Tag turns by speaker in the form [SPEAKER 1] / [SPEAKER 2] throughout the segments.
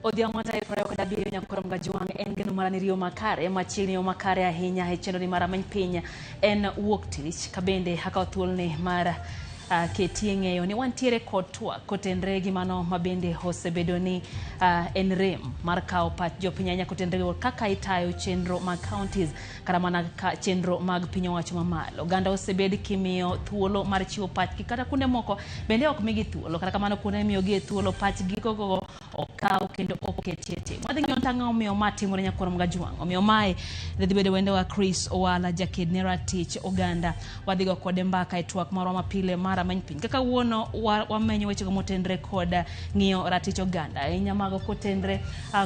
[SPEAKER 1] Odhiambo tayo prayo kada biyo nya korom gajuang en geno marani rio makare machini o makare ahinya e chendo ni mara many piny en wuok tich kabende haka othulne mara ketieng'eyo ni wantiere kod twak kotenre gi mano mabende osebedo ni en rem mar kawo pach jopiny ahinya kotenre kaka itayo chenro mag counties kata mana chenro mag piny owacho mamalo. Oganda osebed kimiyo thuolo mar chiwo pachgi kata kuonde moko bende ok migi thuolo kata kamano kuonde miyogi thuolo pachgi gogo okaw kendo oketiete. Wadhi ng'iyo tang'o omiyo ma timore nyakorom gajuang'. Omiyo mae dhi bedo wendo wa Chris Owala jaked ne ratich oganda. Wadhi go kode mbaka e twak marwa mapile mara many piny. Kaka wuono wamenyo wechego motenre kod ng'iyo ratich oganda. Ahinya mago kotenre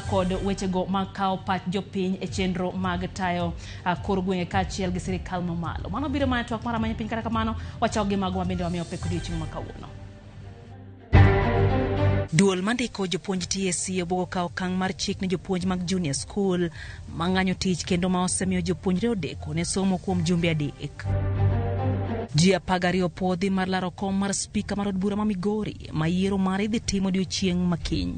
[SPEAKER 1] kod wechego makawo pach jopiny e chenro mag tayo kor gwenge kaachiel gi sirikal mamalo. Mano biro mana twak mara many piny kata kamano wachako gi mago mabende wamiyo pek odiochieng' ma kawuono. Duol mandiko jopuonj TSC obogo kawo okang' mar chik ne jopuonj mag junior school mang'anyo tich kendo ma osemiyo jopuonjre odeko ne somo kuom jumbe adek. Ji 12 opodhi mar laro kom mar spika mar od bura ma Migori ma yiero mare idhi timo odiochieng' makiny.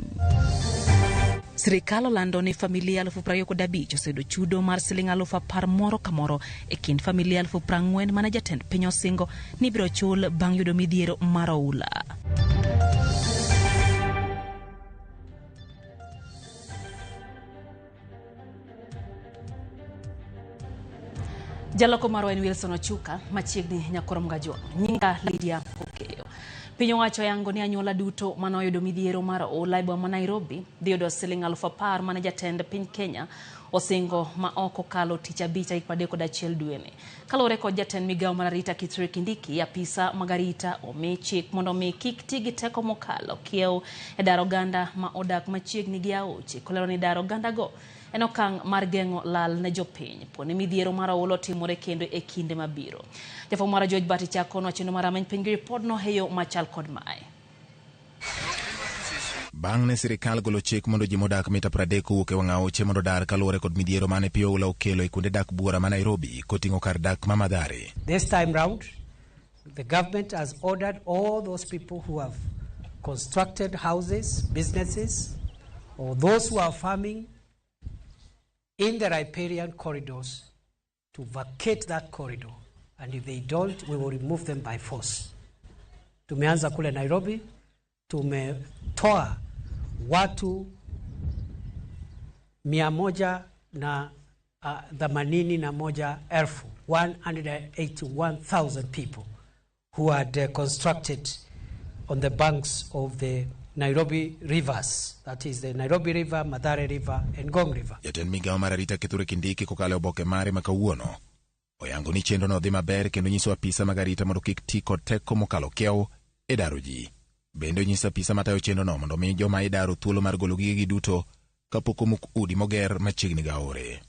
[SPEAKER 1] Sirikal olando ni familia 25,000 oseyudo chudo mar siling 10,000 moro ka moro e kind familia 40,000 mane jatend piny osingo ni biro chul bang' yudo midhiero mar oula. Jaloko marwa en Wilson Ochuka machiegni nyakorom gajuang'. Nyinga Lydia Okeyo. Piny owacho yango ni anyuola duto manoyudo midhiero mar oula e boma ma Nairobi dhi yudo siling 10,000 mane jatend piny Kenya osingo ma oko kalo tich abich 31 dweni. Kalore kod jatend migawo mar arita Kithure Kindiki, apisa mag arita omi chik mondo mi kik ti gi teko mokalo kiew e dar oganda ma odak machiegni gi aoche. Kolero ni dar oganda go en okang' mar geng'o lal ne jopiny poni midhiero mar oula timore kendo e kinde mabiro. Jafwambo mara George Bati chakono chenro mara many piny gi ripodno heyo machal kod mae.
[SPEAKER 2] Bang' ne sirikal golo chik mondo ji modak mita 30 kowuok e wang' aoche mondo dar kaluwore kod midhiero mane pi oula okelo e kuonde dak buora ma Nairobi koting'o kar dak ma Mathare.
[SPEAKER 3] This time round, the government has ordered all those people who have constructed houses, businesses, or those who are farming in the riparian corridors to vacate that corridor, and if they don't, we will remove them by force. Tumeanza kule Nairobi, tumetoa watu 181,000 people who had constructed on the banks of the Nairobi rivers, that is the Nairobi River, Mathare River, and Ngong River.
[SPEAKER 2] Jatend migawo mar arita Kithure Kindiki kokalo oboke mare ma kawuono oyango ni chenro no dhi maber kendo nyiso apisa mag arita mondo kik ti kod teko mokalo kiew e daro ji. Bende onyiso apisa matayo chenro no mondo mi joma idaro thuolo mar golo gigegi duto kapok omuk udi moger machiegni gi aore.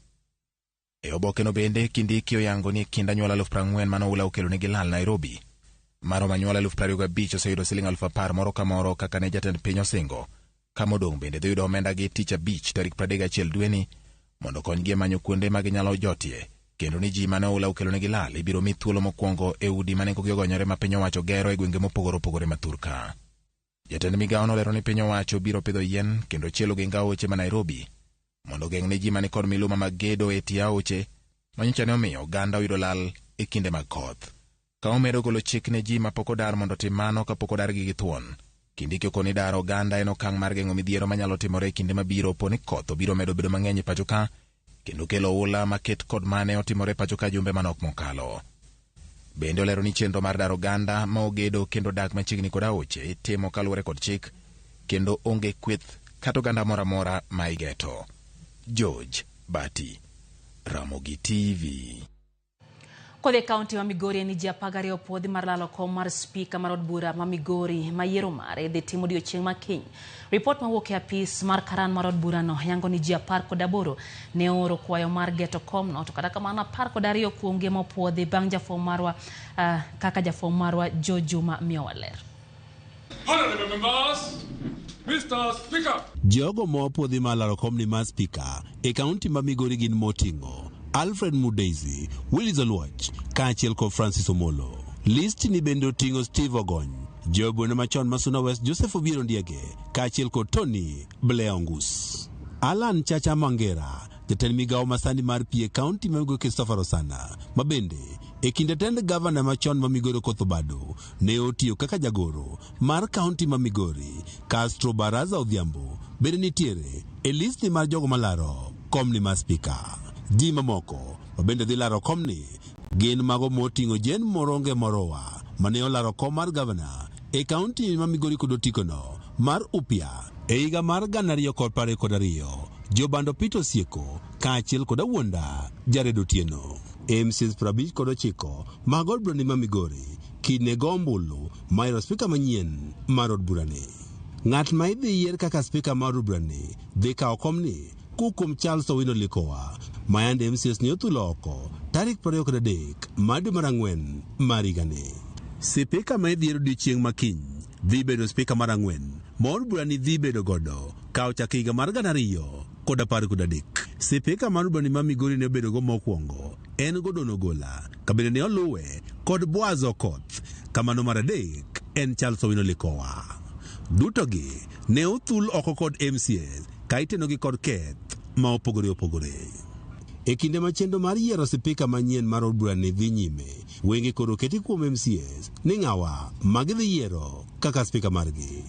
[SPEAKER 2] E oboke no bende Kindiki oyango ni kind anyuola 40,000 mano oula okelo negi lal Nairobi. Maro manyuola 25,000 oseyudo siling 10,000 moro ka moro kaka ne jatend piny osingo. Kamodong' bende dhi yudo omenda gi tich abich tarik 31 dweni mondo konygi manyo kuonde ma ginyalo jotie, kendo ni ji mane oula okelo negi lal ibiro mi thuolo mokwongo e udi mane nengogi ogonyore ma piny owacho gero e gwenge mopogore opogore ma Thurka. Jatend migawo nolero ni piny owacho biro pidho yien kendo chielo gi aoche ma Nairobi mondo geng' ne ji mane kod miluma mag gedo e tie aoche manyicha ne omiyo oganda oyudo lal e kinde mag koth. Ka omedo golo chik ne ji mapok odar mondo tim mano kapok odar gi githuon. Kindiki okoni dar oganda en okang' mar geng'o midhiero manyalo timore e kinde mabiro poni koth obiro medo bedo mang'eny e pacho ka kendo kelo oula maket kod mane otimore pacho ka jumbe manok mokalo. Bende olero ni chenro mar dar oganda ma ogedo kendo dak machiegni kod aoche timo kaluwore kod chik kendo onge kweth kata oganda mora mora ma igeto. George Bati, Ramogi TV.
[SPEAKER 1] Kode kaunti wa Migori ni ji 12 opodhi mar lalo kom mar spika mar od bura ma Migori ma yiero mare dhi timo odiochieng' makiny. Report mawuok e apis mar karan mar od bura no yango ni ji 18 ne oro kwayo mar geto kom no, to kata kamano 12 kuomgi mopodhi bang' jafwambo marwa kaka jafwambo marwa Jojuma Miowaler.
[SPEAKER 4] Honorable members, Mr. Speaker.
[SPEAKER 5] Jogo mopodhi mar lalo kom ni mar spika e kaunti ma Migori gin moting'o Alfred Mudezi, Willis Oluoch, kaachiel kod Francis Omolo. List ni bende oting'o Steve Ogony, Jobwene machon Masuna West Joseph Obiero Ndiege kaachiel kod Tony Bleongus. Alan Chacha Mangera, jatend migawo masani mar pie kaunti ma Migori Christopher Osana, mabende e kinde tend gavana machon ma Migori Koth Obado ne otiyo kaka jagoro mar kaunti ma Migori. Castro Baraza Odhiambo bende nitiere e listi mar jogo malaro komni mar spika. Ji mamoko mabende dhi laro komni gin mago moting'o Jane Moronge Morowa mane olaro kom mar gavana e kaunti ma Migori kod otikono mar Upia e higa mar 2012. Jobando Peter Sieko kaachiel kod Awuonda Jared Otieno. MCs 59 mag od burani ma Migori kidne gombulu mayro spika manyien mar od burani. Ng'at ma idhi yier kaka spika mar od burani dhi kawo komni kukum Charles Owino Likowa mayande MCs ni othulo oko tarik 23 mar dwe mar ang'wen mar higani. Spika ma idhi yiero odiechieng' makiny dhi bedo spika mar ang'wen ma od burani dhi bedo godo kawo chakre higa mar 2013. Spika mar od burani ma Migori ne obedo go mokwongo en Gordon Ogola, kabende ne oluwe kod Boaz Okoth, kamano mar adek en Charles Owino Likowa. Dutogi ne othul oko kod MCS ka itenogi kod keth ma opogore opogore. E kinde ma chenro mar yiero spika manyien mar od burani dhi nyime, wenge koro keti kuom MCS ni ng'awa magidhi yiero kaka spika margi.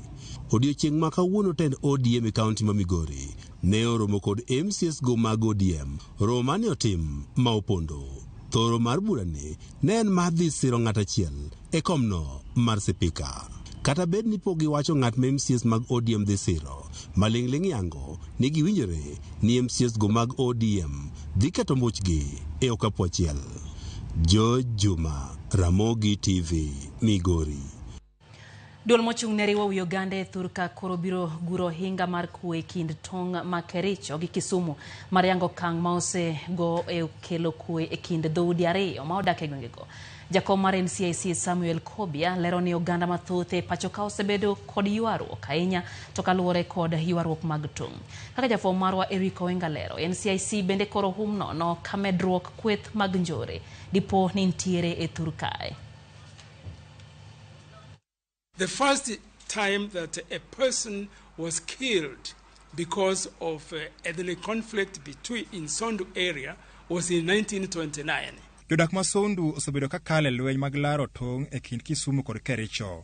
[SPEAKER 5] Odiochieng' ma kawuono tend ODM e kaunti ma Migori ne oromo kod MCS go mag ODM, romo mane otim ma opondo. Thoro mar burani ne en mar dhi siro ng'at achiel e komno mar spika. Kata bed ni pok giwacho ng'at ma MCS mag ODM dhi siro, maling'ling' yango ni giwinjore ni MCS go mag ODM dhi keto mbuchgi e okapu achiel. George Juma, Ramogi TV, Migori.
[SPEAKER 1] Duol mochung' ne riwo wi Uganda e thurka koro biro guro hinga mar kwe kind tong' ma Kericho gi Kisumu mar yango kang' ma osego e kelo kwe e kind dhoudi ariyo ma odak e gwengego. Jakom mar NCIC Samuel Kobia lero ni Uganda mathoth e pacho ka osebedo kod ywaruok ahinya to kaluwore kod ywaruok mag tong'. Kaka jafwambo marwa Eric Owenga lero, NCIC bende koro hum nono ka medruok kweth mag njore dipo ni ntiere e thurkae.
[SPEAKER 6] The first time that a person was killed because of ethnic conflict in Sondu area was in 1929.
[SPEAKER 7] Jodak ma Sondu osebedo ka kale lweny mag laro tong' e kind Kisumu kod Kericho.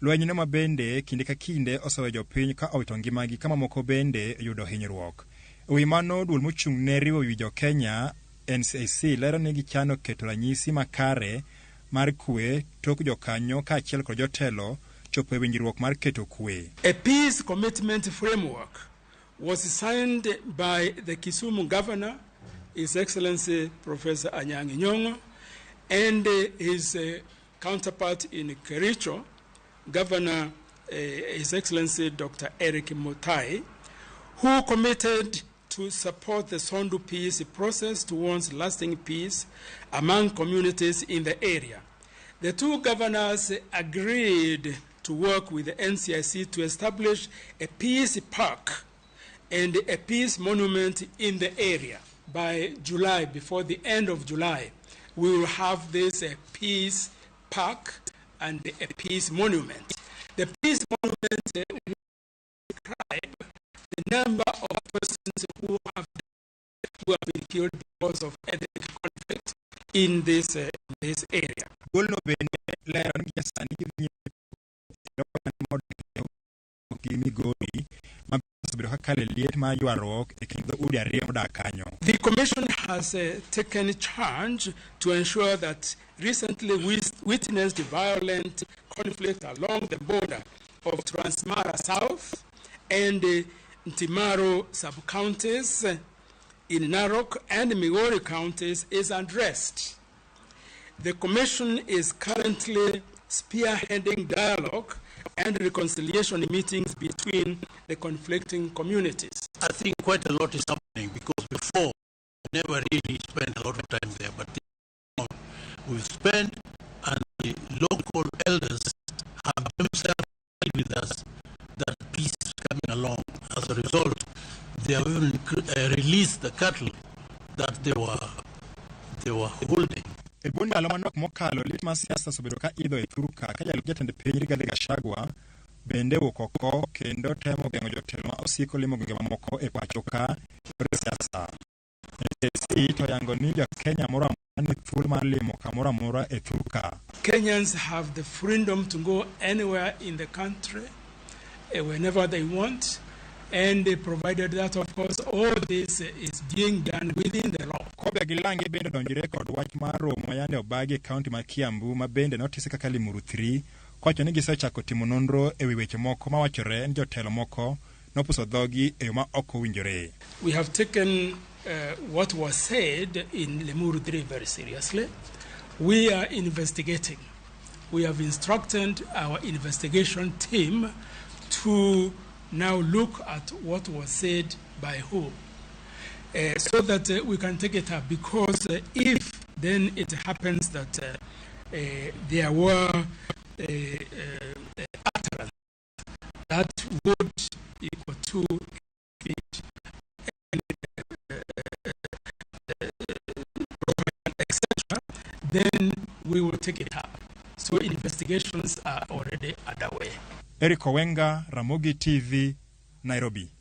[SPEAKER 7] Lweny no mabende kinde ka kinde oseweyo jopiny ka owito ngimagi kama moko bende yudo hinyruok. Ewi mano, duol mochung' ne riwo wi jo Kenya NCIC lero ni gichano keto ranyisi makare mar kwe tok jokanyo kaachiel kod jotelo chopo e winjruok mar keto kwe.
[SPEAKER 6] A peace commitment framework was signed by the Kisumu governor, His Excellency Professor Anyang' Nyong'o, and his counterpart in Kericho, Governor His Excellency Dr. Eric Mutai, who committed to support the Sondu peace process towards lasting peace among communities in the area. The two governors agreed to work with the NCIC to establish a peace park and a peace monument in the area. By July, before the end of July, we will have this peace park and a peace monument. The peace monument will describe the number of persons who have been killed because of ethnic conflict in this area. The Commission has taken charge to ensure that recently witnessed violent conflict along the border of Transmara South and Ntimaro sub-counties in Narok and Migori counties is addressed. The Commission is currently spearheading dialogue and reconciliation meetings between the conflicting communities.
[SPEAKER 8] I think quite a lot is happening because before we never really spent a lot of time there, but now we've spent, and the local elders have themselves with us that peace is coming along. As a result, they have even released the cattle that they were holding.
[SPEAKER 7] E bund ndalo manok mokalo lit mar siasa osebedo ka idho e thuru ka jalup jatend piny Rigathi Gachagua bende wuok oko kendo temo geng'o jotelo ma osiko limo gwenge mamoko e pacho ka yore siasa. NCC to yango ni Kenya moro amora ni thuolo mar limo kamoro amora e thuru ka.
[SPEAKER 6] Kenyans have the freedom to go anywhere in the country, whenever they want, and provided that, of course, all this is being done within the law.
[SPEAKER 7] Kobe Gilangi bende donjire kod wach mar romo yande obagi e kaunti mar Kiambu ma bende notise kaka Limuru 3 kwacho ni gisechako timo nonro e wi weche moko mawachore ni jotelo moko nopuso dhogi e yo ma ok owinjore.
[SPEAKER 6] We have taken what was said in Limuru 3 very seriously. We are investigating. We have instructed our investigation team to now look at what was said by who, so that we can take it up, because if then it happens that there were utterance that would equal to etc., then we will take it up. So investigations are already underway.
[SPEAKER 7] Eric Owenga, Ramogi TV, Nairobi.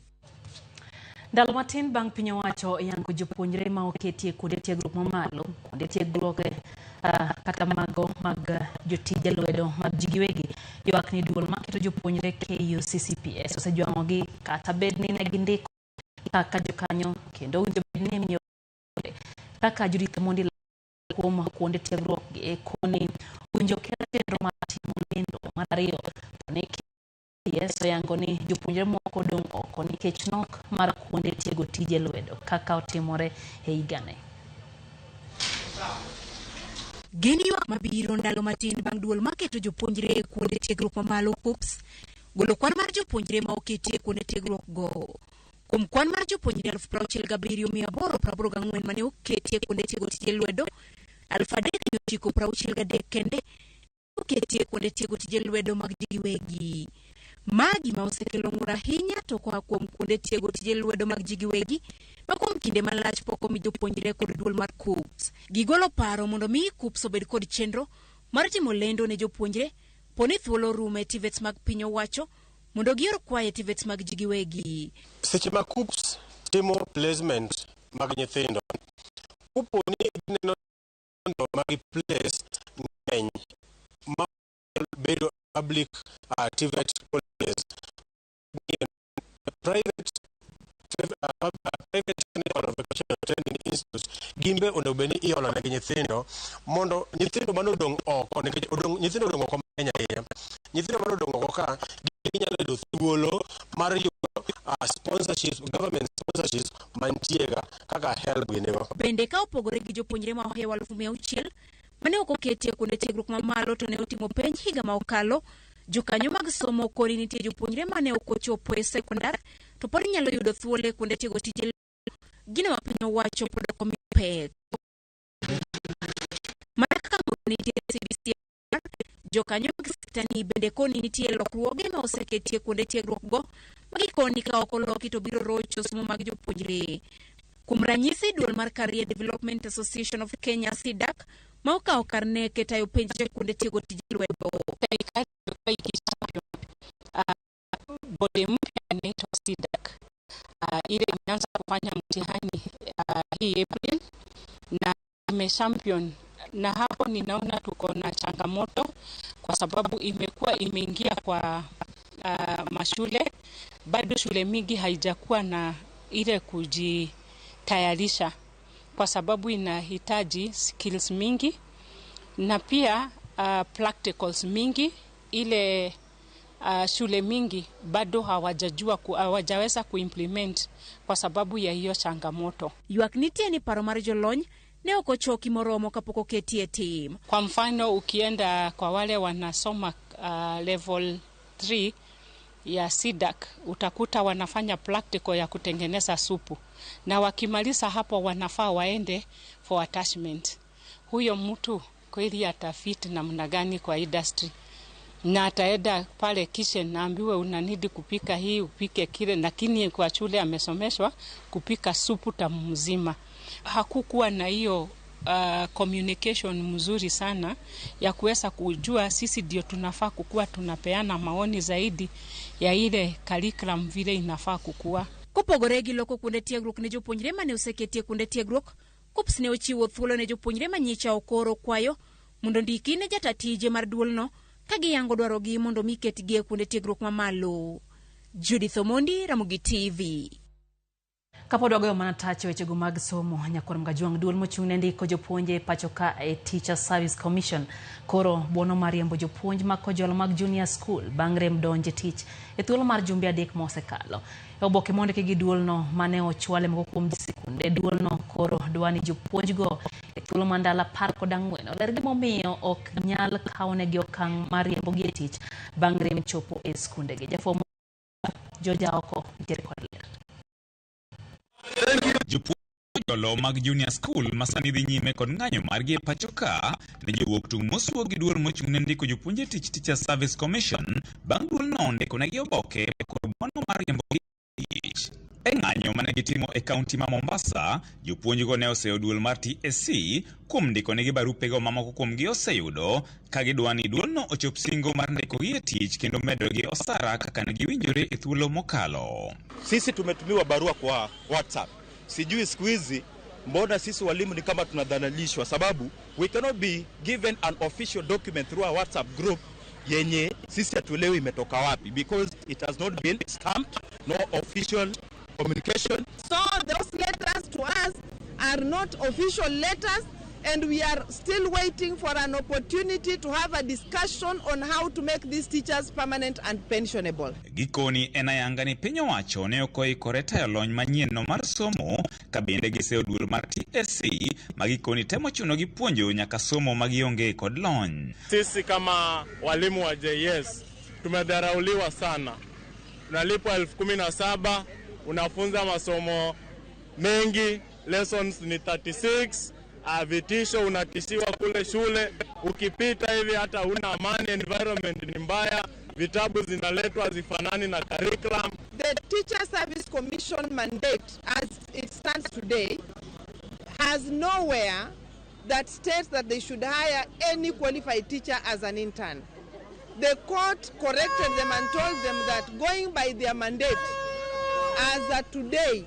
[SPEAKER 1] Ndalo matin bang' piny owacho yango jopuonjre ma oketie kuonde tiegruok mamalo, kuonde tiegruok kata mago mag jotije lwedo mag ji giwegi, ywak ni duol maketo jopuonjre KUCCPS osejwang'ogi kata bed ni ne gindiko kaka jokanyo kendo winjo bed ni miyo kaka Judith Mondi kuom kuonde tiegruok gi koni winjo kero chenro mar timo lendo mar ariyo to ne yeso yango ni jopuonjre moko dong' oko nikech nok mar kuonde tiego tije lwedo kaka otimore e higani.
[SPEAKER 9] Gin ywak mabiro ndalo matin bang' duol maketo jopuonjre kuonde tiegruok mamalo KUCCPS golo kwan mar jopuonjre ma oketie kuonde tiegruok go. Kuom kwan mar jopuonjre 67,884 mane oketie kuonde tiego tije lwedo, 3,963 kende oketie kuonde tiego tije lwedo mag ji giwegi. Magi ma osekelo ng'ur ahinya to koa kuom kuonde tiego tije lwedo mag ji giwegi ma kuom kinde malach pok omi jopuonjre kod duol mar KUCCPS. Gigolo paro mondo mi KUCCPS obed kod chenro mar timo lendo ne jopuonjre poni thuolo rumo e TVETs mag piny owacho mondo gior kwaye TVETs mag ji giwegi.
[SPEAKER 10] Seche ma KUCCPS timo placement mag nyithindo, kuponi gineno mag place ng'eny ma bedo public TVET colleges, private training institutes, gimbe onego ni iolo ne nyithindo mondo nyithindo manodong' oko, nyithindo odong' oko mang'eny ahinya. Nyithindo manodong' oko ka ginyalo yudo thuolo mar yudo sponsorships, government sponsorships mantiega kaka HELB ginego.
[SPEAKER 9] Bende ka opogore gi jopuonjre ma ohewa 600,000 mane ok oketie kuonde tiegruok mamalo to ne otimo penj higa ma okalo, jokanyo mag somo kori nitie jopuonjre mane ok ochopo e sekondar to pod nyalo yudo thuolo kuonde tiego tije gino ma piny owacho pod omi pek. Mana kaka nitie CBC, jokanyo mag sektani bende koni nitie lokruoge ma oseketie kuonde tiegruok go magikoni ka ok oloki to biro rocho somo mag jopuonjre. Kuom ranyisi, duol mar Career Development Association of Kenya SIDAC ma okawo kar neke tayo penj kuonde tiego tije lwedo.
[SPEAKER 11] Bodi mpya inaitwa SIDAC. Ile imeanza kufanya mtihani hii April na imechampion, na hapo ninaona tuko na changamoto kwa sababu imekuwa imeingia kwa mashule, bado shule mingi haijakuwa na ile kujitayarisha kwa sababu inahitaji skills mingi na pia practicals mingi. Ile shule mingi bado hawajaweza kuimplement kwa sababu ya hiyo changamoto.
[SPEAKER 9] Ywak nitie ni paro mar jolony ne ok ochoki moromo kapok oketie tim.
[SPEAKER 11] Kwa mfano ukienda kwa wale wanasoma level 3 ya SIDAC utakuta wanafanya practical ya kutengeneza supu, na wakimaliza hapo wanafaa waende for attachment. Huyo mtu kweli atafit namna gani kwa industry? Na ataenda pale kitchen naambiwe unanidi kupika hii upike kile, lakini kwa shule amesomeshwa kupika supu tamu mzima. Hakukuwa na hiyo communication mzuri sana ya kuweza kujua sisi ndio tunafaa kukua tunapeana maoni zaidi ya ile curriculum vile inafaa kukua.
[SPEAKER 9] Kopogore gi loko kuonde tiegruok ne jopuonjre mane oseketie kuonde tiegruok, KUPPS ne ochiwo thuolo ne jopuonjre manyicha okoro kwayo mondo ndiki ne jatatije mar duolno ka giyango dwarogi mondo miketgi e kuonde tiegruok mamalo. Judith Omondi, Ramogi TV.
[SPEAKER 1] Kapod wagoyo mana tacho wechego mag somo, Nyakwar Mgajuang duol mochung' ne ndiko jopuonje pacho ka e Teacher Service Commission koro buono mar riembo jopuonj ma kojolo mag junior school bang' rem donje tich e thuolo mar jumbe 3 mosekalo. E oboke mondiki gi duolno mane ochwale moko kuom sikunde, duolno koro dwani jopuonjgo e thuolo mandala 14 oler gimomiyo ok nyal kawonegi okang' mar riembogi e tich bang' rem chopo e skundegi. Jafwambo Joja Oko nitiere kod ler.
[SPEAKER 12] Jopuonjolo mag junior school masani dhi nyime kod ng'anyo margi e pacho ka ne jowuok tung' mosuo gi duol mochung' ne ndiko jopuonje tich Teacher Service Commission bang' duolno ndiko negi oboke kod buono mar riembogi tich. E ng'anyo mane gitimo e kaunti ma Mombasa, jopuonjgo ne oseo duol mar TSC kuom ndiko negi barupego mamoko kuomgi oseyudo ka gidwani duolno ochop singo mar ndikogi e tich kendo medogi osara kaka ne giwinjore e thuolo mokalo.
[SPEAKER 13] Sisi tumetumiwa barua kwa WhatsApp. Sijui siku hizi mbona sisi walimu ni kama tunadhalilishwa, sababu we cannot be given an official document through a WhatsApp group yenye sisi hatuelewi imetoka wapi, because it has not been stamped, no official communication.
[SPEAKER 14] So those letters to us are not official letters, and we are still waiting for an opportunity to have a discussion on how to make these teachers permanent and pensionable.
[SPEAKER 12] Gikoni enayanga ni piny owacho ne okoikore tayo lony manyien no mar somo ka bende giseo duol mar TSC magikoni temo chuno gi puonjo nyaka somo magionge kod lony.
[SPEAKER 15] Sisi kama walimu wa JS tumedharauliwa sana. Tunalipwa 17,000, unafunza masomo mengi, lessons ni 36, vitisho unatishiwa kule shule, ukipita hivi hata una amani, environment ni mbaya, vitabu zinaletwa zifanani na curriculum.
[SPEAKER 14] The Teacher Service Commission mandate as it stands today has nowhere that states that they should hire any qualified teacher as an intern. The court corrected them and told them that going by their mandate as at today,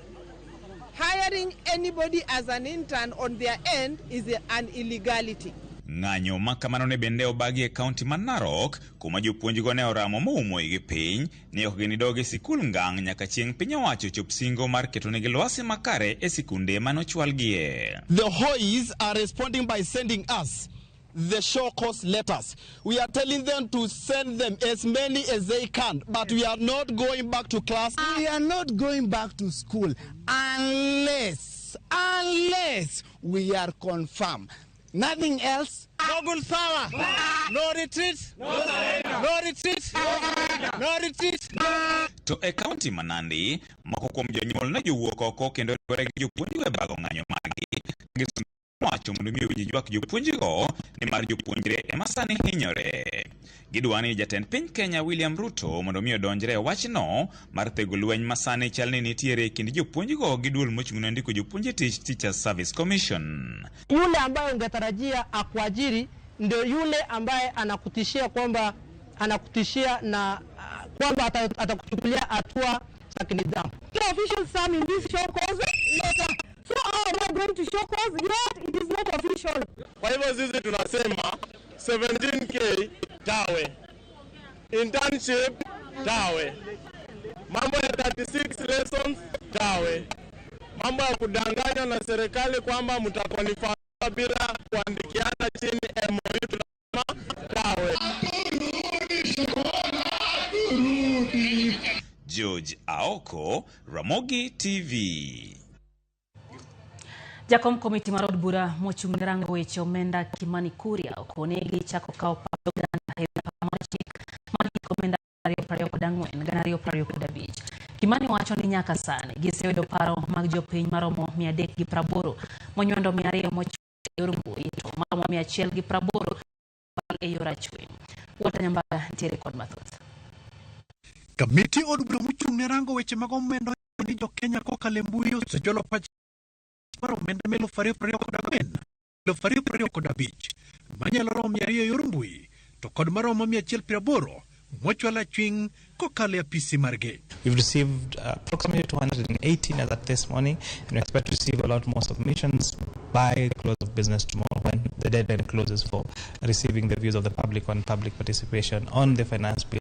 [SPEAKER 14] hiring anybody as an intern on their end is an illegality.
[SPEAKER 12] Ng'anyo makamano ne bende obagi e kaunti ma Narok kuma jopuonjgo ne oramo moumo gi piny ni ok ginidoge sikul ngang' nyaka chieng' piny owacho chop singo mar keto negi lwasi makare e sikunde manochwalgie.
[SPEAKER 16] The Hoys are responding by sending us the show cause letters. We are telling them to send them as many as they can, but we are not going back to class.
[SPEAKER 17] We are not going back to school unless we are confirmed. Nothing else.
[SPEAKER 16] No good power. No retreat. No retreat. No retreat.
[SPEAKER 12] To e kaunti ma Nandi, moko kuom jonyuol ne jowuok oko kendo riwore gi jopuonjgo e bago ng'anyo margi. Wacho mondo mi winji ywak jopuonjgo ni mar jopuonjre ema sani hinyore. Gidwani jatend piny Kenya William Ruto mondo mi odonjre e wachno mar thego lweny masani chalni nitiere kind jopuonjgo gi duol mochung' ne ndiko jopuonje tich Teacher Service Commission.
[SPEAKER 18] Yule ambaye ungetarajia akuajiri ndio yule ambaye anakutishia kwamba na kwamba atakuchukulia hatua za kinidhamu. The official sum in this show cause letter. So are not going to show cause yet it is not official.
[SPEAKER 15] Kwa hivyo sisi tunasema 17K tawe, internship tawe, mambo ya 36 lessons tawe, mambo ya kudanganya na serikali kwamba mtakwalify bila kuandikiana chini MOU tunasema tawe.
[SPEAKER 12] George Aoko, Ramogi TV.
[SPEAKER 1] Jakom komiti mar od bura mochung' ne rango weche omenda Kimani Kuria okonegi chako kawo paro ganda e mar chik mar komenda 2024 Kimani wacho ni nyaka sani giseyudo paro mag jopiny maromo 380 monywando 200 mochung' e yor mbui to maromo 180 e yor achwe. Wata Nyambaga ntiere kod mathoth.
[SPEAKER 19] Komiti od bura mochung' ne rango weche mag omenda ni jo Kenya kokalo e mbui osejolo pach omenda 2024 Fario kod abich manyalo rom 200 yor mbui to kod maromo 180 mochwala chwing kokale apisi marge.
[SPEAKER 20] We've received approximately 218 as at this morning, and we expect to receive a lot more submissions by close of business tomorrow when the deadline closes for receiving the views of the public on public participation on the Finance Bill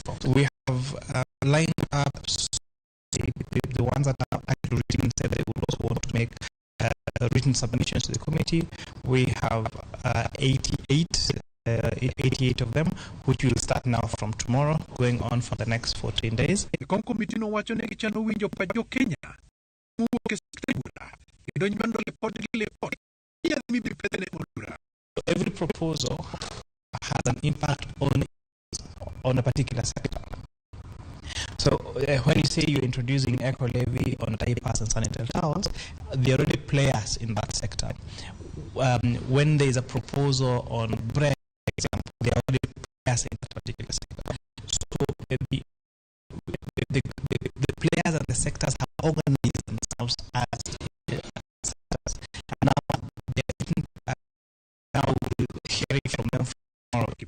[SPEAKER 20] 24. We have lined up the ones that are actually written said they would also want to make written submissions to the committee. We have 88 of them, which will start now from tomorrow, going on for the next 14 days.
[SPEAKER 19] The committee no wacho ne gichano winjo pa jo Kenya muke stebula idonj mandole pod report ya mi bi pedene modura.
[SPEAKER 20] Every proposal has an impact on a particular sector. So when you say you're introducing eco levy on diapers and sanitary towels, there are already players in that sector. When there is a proposal on bread, for example, there are already players in that particular sector. So the players and the sectors have organized themselves as sectors. And now we're hearing from them.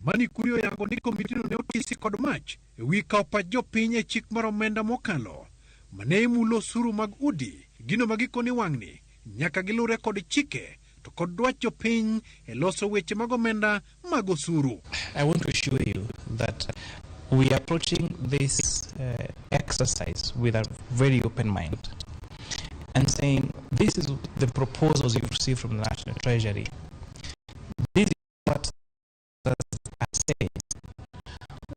[SPEAKER 19] Mani kurio yango ni komiti no ne otisi kod mach ewi kao pa jopiny e chik mar omenda mokalo mane imulo suru mag udi gino magikoni wang'ni nyaka gilure kod chike to kod dwach jopiny e loso weche mag omenda mag osuru.
[SPEAKER 20] I want to assure you that we are approaching this exercise with a very open mind and saying this is the proposals you've received from the National Treasury. This is what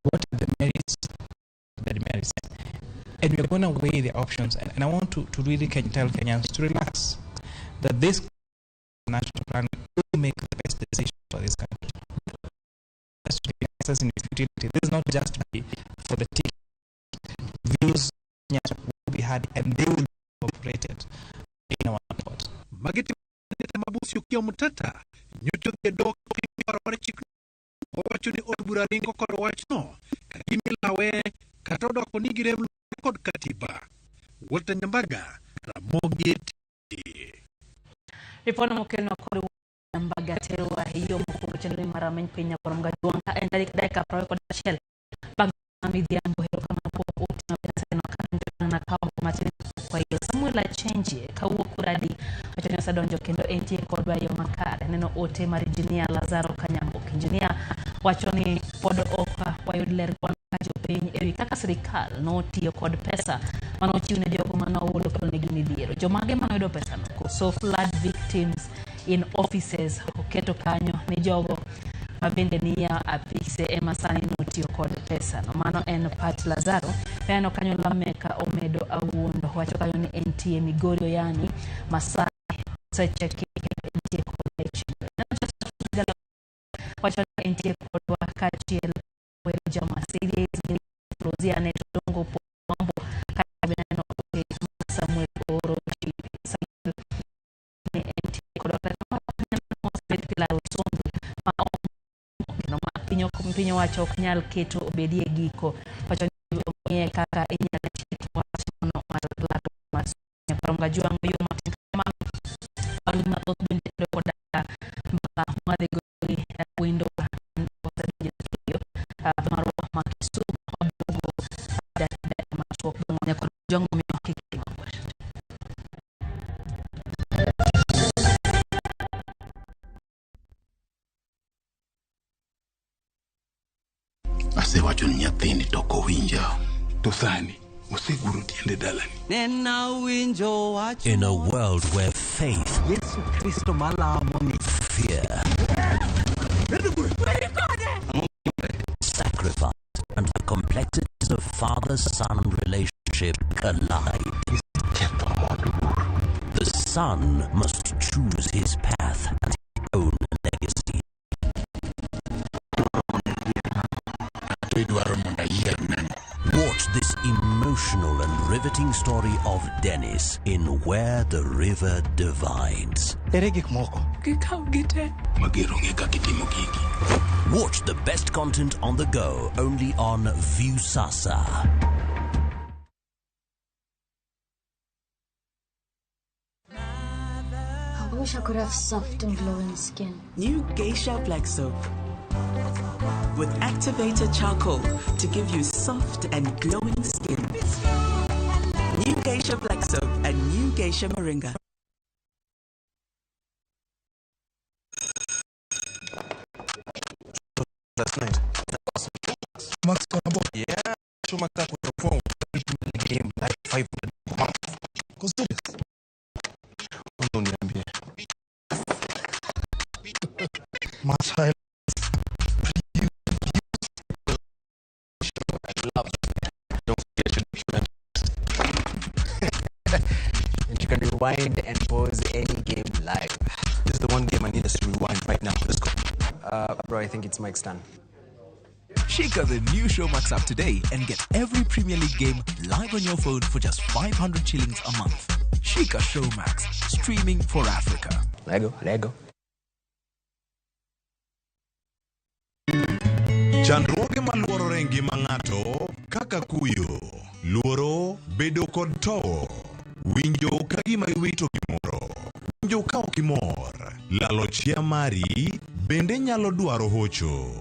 [SPEAKER 20] what are the merits, and we're going to weigh the options, and I want to really tell Kenyans to relax, that this national plan will make the best decision for this country. That's to be access in futility. This is not just for the ticket. Views will be had and they will be incorporated in our report.
[SPEAKER 19] Mageti mabusi ukiwa mutata nyuto the dog para wacho ni od bura ringo kod wachno kagimilawe katodo konigire kod katiba. Walter Nyambaga, Ramogi TV.
[SPEAKER 1] Ripona mokeno kod Nyambaga tewa hiyo mkuu chenye mara menpenya kwa mgajuanga endali dakika prawe kod shell bang midhiambo hero kama po utina sana kanjo na kawa matini kwa hiyo Samuel Achenje kawo kuradi wachoni sadonjo kendo NTA kod wa yo makare neno ote marijinia Lazaro Kanyambo engineer wachoni pod oka wayudler kwa jopiny ewi kaka sirikal no tiyo kod pesa mano chiwne jogo mano wulo kod negini dhiero jomage mano yudo pesa no so flood victims in offices oketo kanyo ni jogo mabende niya apise emasani no tiyo kod pesa no mano en Pat Lazaro peano kanyo Lameka Omedo Awuondo wacho kanyo ni NTA Migori yani Masai seche kike NTA collection wacho NTA kod wakachiel wel jama series Flozia Netongo po mambo kabinano Samuel Orochi Samuel NTA kod la usondu no mapinyo kumpinyo wacho oknyal keto obedie giko wacho ni kaka inyalo chito wacho no malato masnya paronga juango yo matikama alima otbende rekoda mbala made goli window maro makisu odogo da masok ngonya ko jongo mi okiki
[SPEAKER 21] ase wacho ni nyathini toko winja to sani oseguro tiende dalani.
[SPEAKER 22] In a world where faith, fear, sacrifice, and the complexities of father-son relationship collide, the son must choose his path and his own legacy. Watch this emotional and riveting story of Dennis in Where the River Divides. Watch the best content on the go only on Viusasa.
[SPEAKER 2] I wish I could have soft and glowing skin.
[SPEAKER 3] New Geisha Black Soap. With activated charcoal to give you soft and glowing skin. New Geisha Black Soap and new Geisha Moringa.
[SPEAKER 23] Last night. Max Konabo. Yeah, Schumacher could perform the game like 500 per month. Go serious. Don't be. Much higher. Love. Don't forget to
[SPEAKER 24] and you can rewind and pause any game live.
[SPEAKER 23] This is the one game I need us to rewind right now. Let's go.
[SPEAKER 24] Bro, I think it's Mike's turn.
[SPEAKER 25] Shika the new Showmax app today and get every Premier League game live on your phone for just 500 shillings a month. Shika Showmax, streaming for Africa.
[SPEAKER 24] Lego.
[SPEAKER 26] Chandruoge maluoro rengi mangato kaka kuyo, luoro, bedo kod towo, winjo ka gima iwito gimoro, winjo ka ok imor, lalo chia mari, bende nyalo dwaro hocho.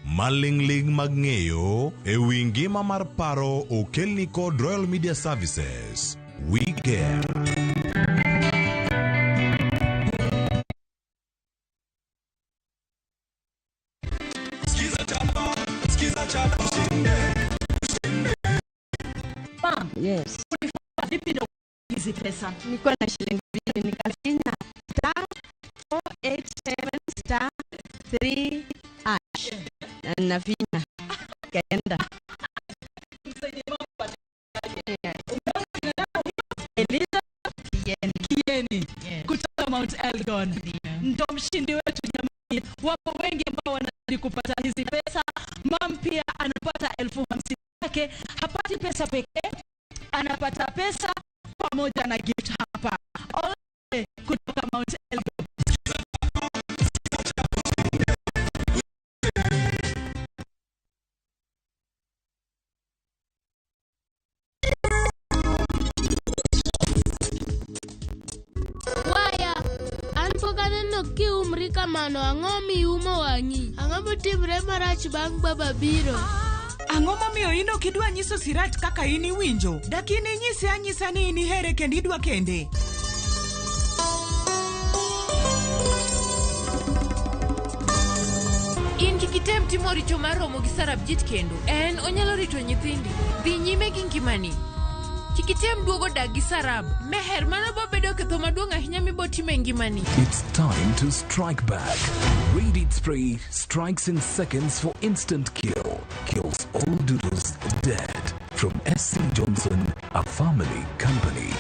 [SPEAKER 26] Malingling mag ng'eyo e wi ngima mar paro okelni kod Royal Media Services. We care.
[SPEAKER 1] Mom,
[SPEAKER 27] yes.
[SPEAKER 1] Vipi ndo hizi pesa?
[SPEAKER 27] Nilikuwa na shilingi 2 nikafinya *487*3# na nafinya kaenda.
[SPEAKER 1] Eliza Kieni kutoka Mount Elgon ndo mshindi wetu jamani. Wapo wengi ambao wanazidi kupata hizi pesa. Mam pia anapata 50,000 yake, hapati pesa pekee, anapata pesa pamoja na gift hapa. Ole kutoka Mount Elgon.
[SPEAKER 28] Ki umri kamano ang'o miumo wang'i? Ang'o motimre marach bang' baba biro?
[SPEAKER 29] Ang'o momiyo ino kidwa nyiso Sirach kaka ini winjo? Dakini nyise anyisa ni ini here kendi idwa kende.
[SPEAKER 30] In kikitem timo richo mar romo gi Sarabjit kendo, en onyalo rito nyithindi. Dhi nyime gi ngimani. Kikitem duogo dag gi Sarab, meher mano bobedo ketho maduong' ahinya mibotime ngimani.
[SPEAKER 31] It's time to strike back. Radiant Spray strikes in seconds for instant kill. Kills all doodles dead. From SC Johnson, a family company.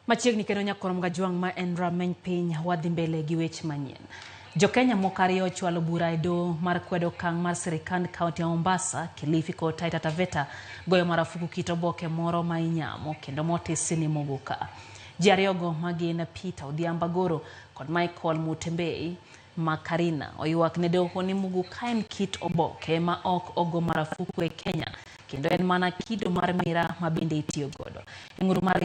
[SPEAKER 1] Machiegni kendo nyakorom gajuang' ma en rameny piny wadhi mbele gi weche manyien. Jo Kenya mokariyo chwalo bura e doho mar kwedo okang' mar sirikand kaunti ya Mombasa, Kilifi kod Taita Taveta goyo marufuku kit oboke moro ma inyamo kendo motisi ni Muguka. Ji ariyogo magin Peter Odhiambo Agoro kod Michael Mutembei Makarina oywak ne doho ni Muguka en kit oboke ma ok ogo marufuku e Kenya kendo en mana kido mar mira ma bende itiyo godo. Ng'uru mar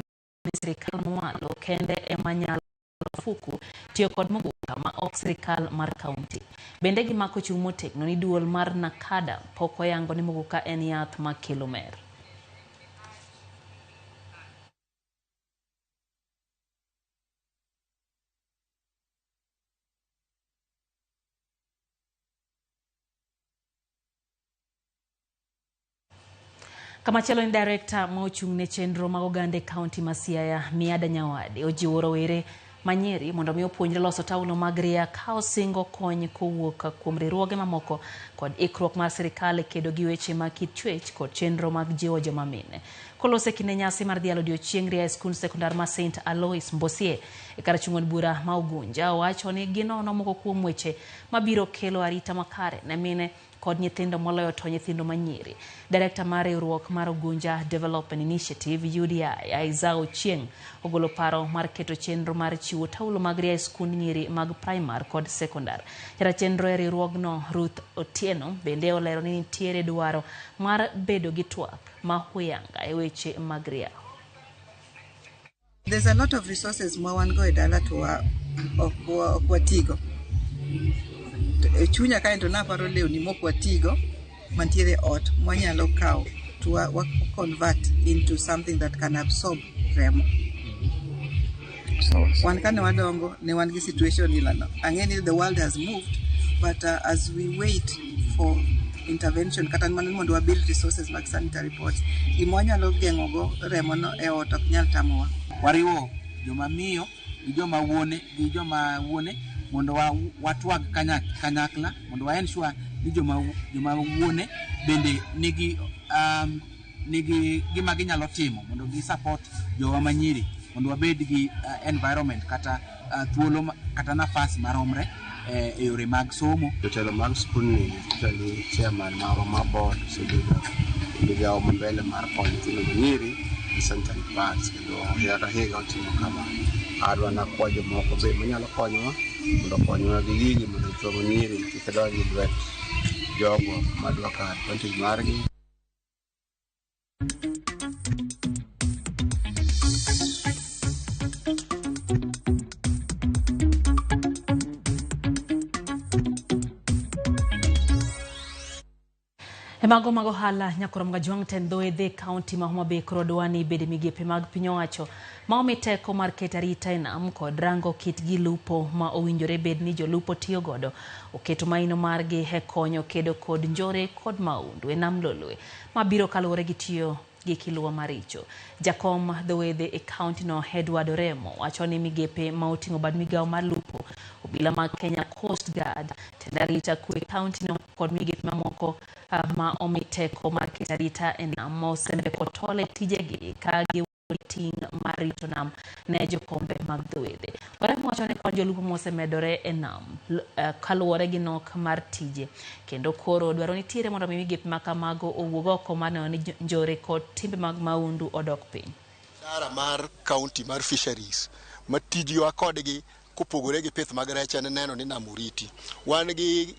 [SPEAKER 1] sirikal mwalo kende emanyalo marufuku tiyo kod Muguka ma ok sirikal mar kaunti. Bende gimako chung' motegno ni duol mar Nakada pok oyango ni Muguka en yath ma kelo mer. Kamachelo ni director ma ochung' ne chenro mag oganda kaunti ma Siaya, Miada Nyawade, ojiwo rowere manyeri mondo mi opuonjre loso taulo mag ria ka osingo kony kowuok kuom riwruoge mamoko kod ikruok mar sirikal kedo gi weche mag kit chwech kod chenro mag jiwo joma mine. Kolose kinde nyasi mar dhialo odiochieng' ria e skul sekondar ma St. Alois Mbosie e kar chung' od bura ma Ugunja owacho ni ginono moko kuom weche mabiro kelo arita makare ne mine kod nyithindo moloyo to nyithindo manyiri. Director mar riwruok mar Ugunja Development Initiative UDI Aizao Chieng ogolo paro mar keto chenro mar chiwo taulo mag ria skund nyiri mag primary kod secondary. Jara chenro e riwruogno Ruth Otieno bende olero ni nitiere dwaro mar bedo gi twak ma huyanga e weche mag ria.
[SPEAKER 4] There's a lot of resources mwan go edala to okwatigo. Chunya ka ento na paro lewni mokwatigo mantiere ot mwanyalo kawo to convert into something that can absorb remo. Wan kane wadongo ne wan gi situation ilano. Angeni the world has moved, but as we wait for intervention kata man mondo wa build resources like sanitary pods, imwanyalo gengogo remo no e ot ok nyal tamowa.
[SPEAKER 5] Wariwo joma miyo gi joma wuone mondo watwag kanyakla mondo wa ensure ni joma wuone bende nigi gima ginyalo timo mondo gi support jowa manyiri mondo wabed gi environment kata thuolo kata nafas maromre e yore mag somo.
[SPEAKER 6] Jotelo mag skul ni jali chairman mar board sebedo migawo mbele mar konyo nyithindo manyiri sanitary pads kendo higa otimo kama adwa na kwa jomoko be manyalo konyowa mondo konyowa gi gigi mondo chwo manyiri kik donji lwet jogo madwa ka advantage margi.
[SPEAKER 1] Mago hala nyakorom ga juang tendo edhe county ma Homa Bay koro dwani bede migepe mag piny owacho ma omi teko mar keto arita e nam kod rango kit gi lupo ma owinjore bed ni jolupo tiyo godo oketo maino margi e konyo kedo kod njore kod maundu e nam lolwe ma biro kaluwore gi tiyo gi kiluwa maricho. Jakom dhowedhe e county no Edward Oremo wacho ni migepe ma oting'o bad migawo mar lupo obila mag Kenya Coast Guard tenda arita kwe county no kod migepe mamoko ma omi teko mar keto arita e nam mosembe kotole tijegi ka ting' mar rito nam ne jokombe mag dhowedhe. Oremo wacho ni kod jolupo mosemedore e nam kaluwore gi nok mar tije kendo koro dwaro nitiere mondo migepe ma kamago owuog oko maneno ni njore kod timbe mag maundu odok piny.
[SPEAKER 7] Dara mar county mar fisheries ma tijwa kodgi kupogore gi pith mag rech en neno ni nam oriti. Wan gi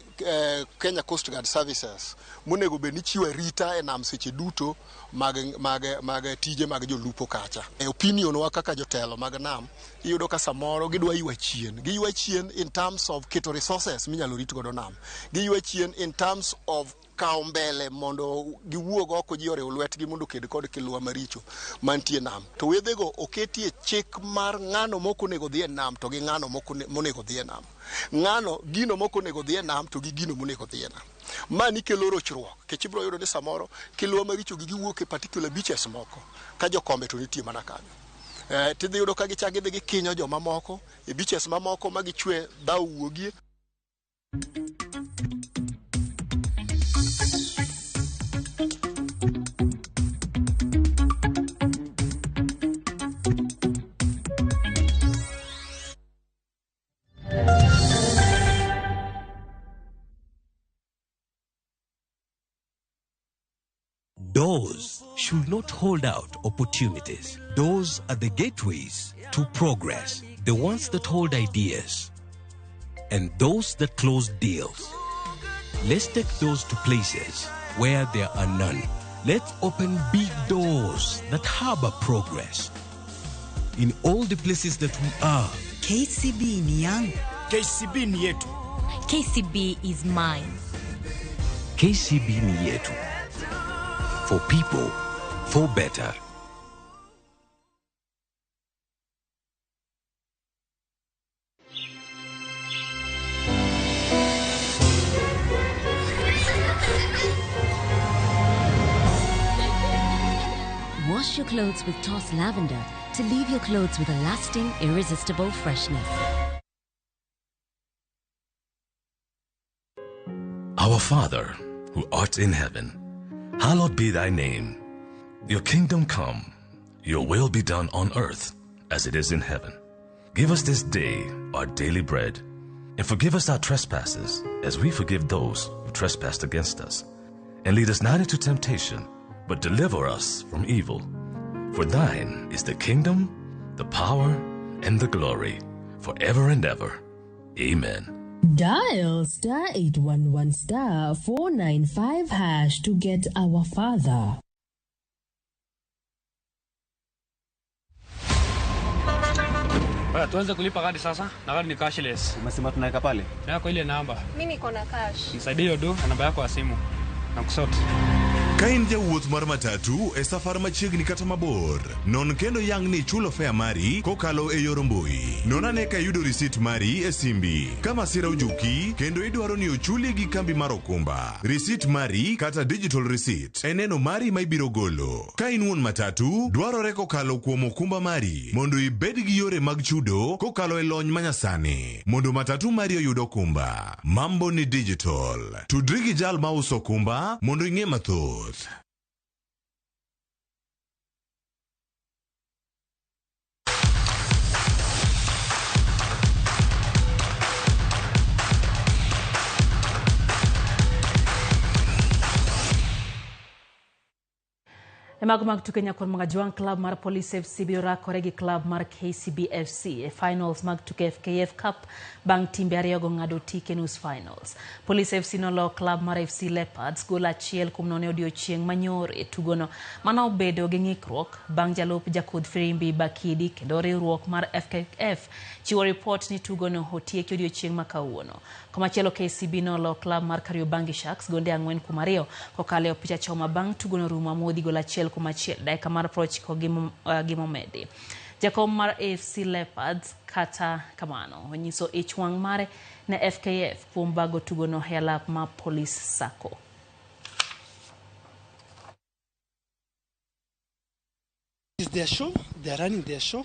[SPEAKER 7] Kenya Coast Guard Services monego bed ni chiwo rita e nam seche duto mag tije mag jolupo kacha. Opinion wa kaka jotelo mag nam iyudo ka samoro gidwa ywa chien. Giywa chien in terms of keto resources minyalo rit godo nam. Giywa chien in terms of kawo mbele mondo giwuog oko ji ore lwetgi mondo ked kod kiluwa maricho mantie nam. To wedhego oketie chik mar ng'ano moko nego dhi e nam to gi ng'ano monego dhi e nam. Ng'ano gino moko nego dhi e nam to gi gino monego dhi e nam. Mani kelo rochruok kech ibiro yudo ni samoro kiluwa maricho gi giwuok e particular beaches moko ka jokombe to nitie mana kanyo. Tidhi yudo ka gichak gidhi gikinyo joma moko e beaches mamoko ma gichwe dhaw wuogie.
[SPEAKER 22] Doors should not hold out opportunities. Doors are the gateways to progress, the ones that hold ideas, and those that close deals. Let's take those to places where there are none. Let's open big doors that harbor progress. In all the places that we are,
[SPEAKER 8] KCB ni yangu.
[SPEAKER 22] KCB ni yetu.
[SPEAKER 8] KCB is mine.
[SPEAKER 22] KCB ni yetu. For people, for better.
[SPEAKER 8] Wash your clothes with Toss Lavender to leave your clothes with a lasting, irresistible freshness.
[SPEAKER 9] Our Father, who art in heaven, hallowed be thy name. Your kingdom come, your will be done on earth as it is in heaven. Give us this day our daily bread, and forgive us our trespasses as we forgive those who trespassed against us. And lead us not into temptation, but deliver us from evil. For thine is the kingdom, the power, and the glory, forever and ever. Amen.
[SPEAKER 10] Dial *811*495# to get Our Father.
[SPEAKER 11] Tuanze kulipa kadi sasa, na kadi ni cashless.
[SPEAKER 12] Umesema tunaweka pale?
[SPEAKER 11] Yako ile namba.
[SPEAKER 13] Mimi niko na cash.
[SPEAKER 11] Nisaidie hiyo do na namba yako ya simu. Na kusoti.
[SPEAKER 26] Kain jawuoth mar matatu e safar machiegni kata mabor. Non kendo yang ni chulo fare mari kokalo e yor mbui. Nonane ka yudo receipt mari e simbi. Kama sira ujuki kendo idwaro ni ochuli gi kambi mar okumba. Receipt mari kata digital receipt eneno mari ma ibiro golo. Ka in wuon matatu dwarore kokalo kuom okumba mari mondo ibed gi yore mag chudo kokalo e lony manyasani. Mondo matatu mari oyud okumba. Mambo ni digital. Tudri gi jal ma uso okumba mondo ing'e mathoth.
[SPEAKER 1] Emagumag tukenya kon mga juang club mar Police FC biro koregi club mar KCB FC e finals mag tuke FKF Cup bang timbe ariyo go ngado tike nus finals. Police FC nolo club mar FC Leopards gola chiel kumnone odiochieng manyore tugono mana obedo gi ng'ikruok bang jalup jakudh Firimbi Bakidi kendo riwruok mar FKF chiwo report ni tugono otieki odiochieng makawuono. Komachielo KCB nolo club mar Kariobangi Sharks gonde 4-2 kokale opita choma bang tugono rumo amodhi gola chiel kumachiel daika mar prochiko gimomedi. Jakom mar AFC Leopards kata kamano onyiso ichwang mare na FKF kuom bago tugono e alap ma Police Sacco.
[SPEAKER 14] It's their show, they are running their show.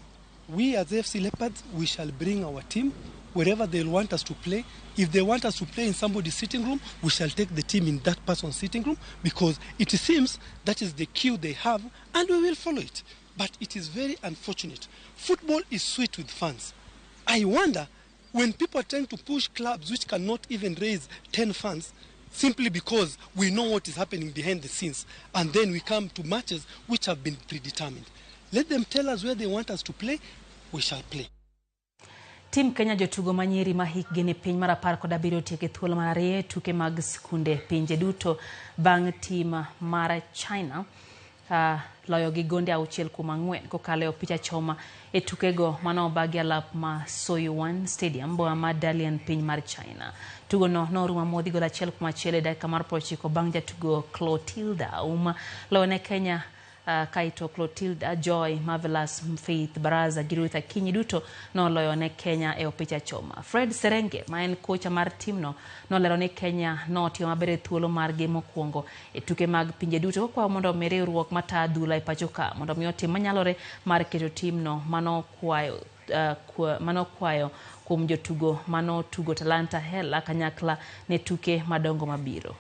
[SPEAKER 14] We as AFC Leopards, we shall bring our team wherever they'll want us to play. If they want us to play in somebody's sitting room, we shall take the team in that person's sitting room because it seems that is the cue they have and we will follow it. But it is very unfortunate. Football is sweet with fans. I wonder when people are trying to push clubs which cannot even raise 10 fans simply because we know what is happening behind the scenes and then we come to matches which have been predetermined. Let them tell us where they want us to play, we shall play.
[SPEAKER 1] Tim Kenya jotugo manyiri ma hikgi ni piny mar 17 tieke thuolo mar ariyo tuke mag skunde pinje duto bang tim mar China loyo gi gonde 6-4 kokalo opita choma e tukego mano bagi alap ma Soyuan Stadium boa ma Dalian piny mar China. Tugo no norumo modhi gola 1-1 dakika mar 90 bang jatugo Clotilda loyo ne Kenya Kaito Clotilda, Joy, Marvelous, Faith, Baraza, Giruta, Kinyi duto no loyo ne Kenya e opita choma. Fred Serenge, ma en kocha mar timno, no lero ne Kenya no tiyo mabere thuolo margi mokwongo e tuke mag pinje duto kwa mondo mere ruok mata adhula e pachoka mondo miyo tim manyalore mar keto timno mano kwayo kuom jotugo mano tugo Talanta Hela kanyakla ne tuke madongo mabiro.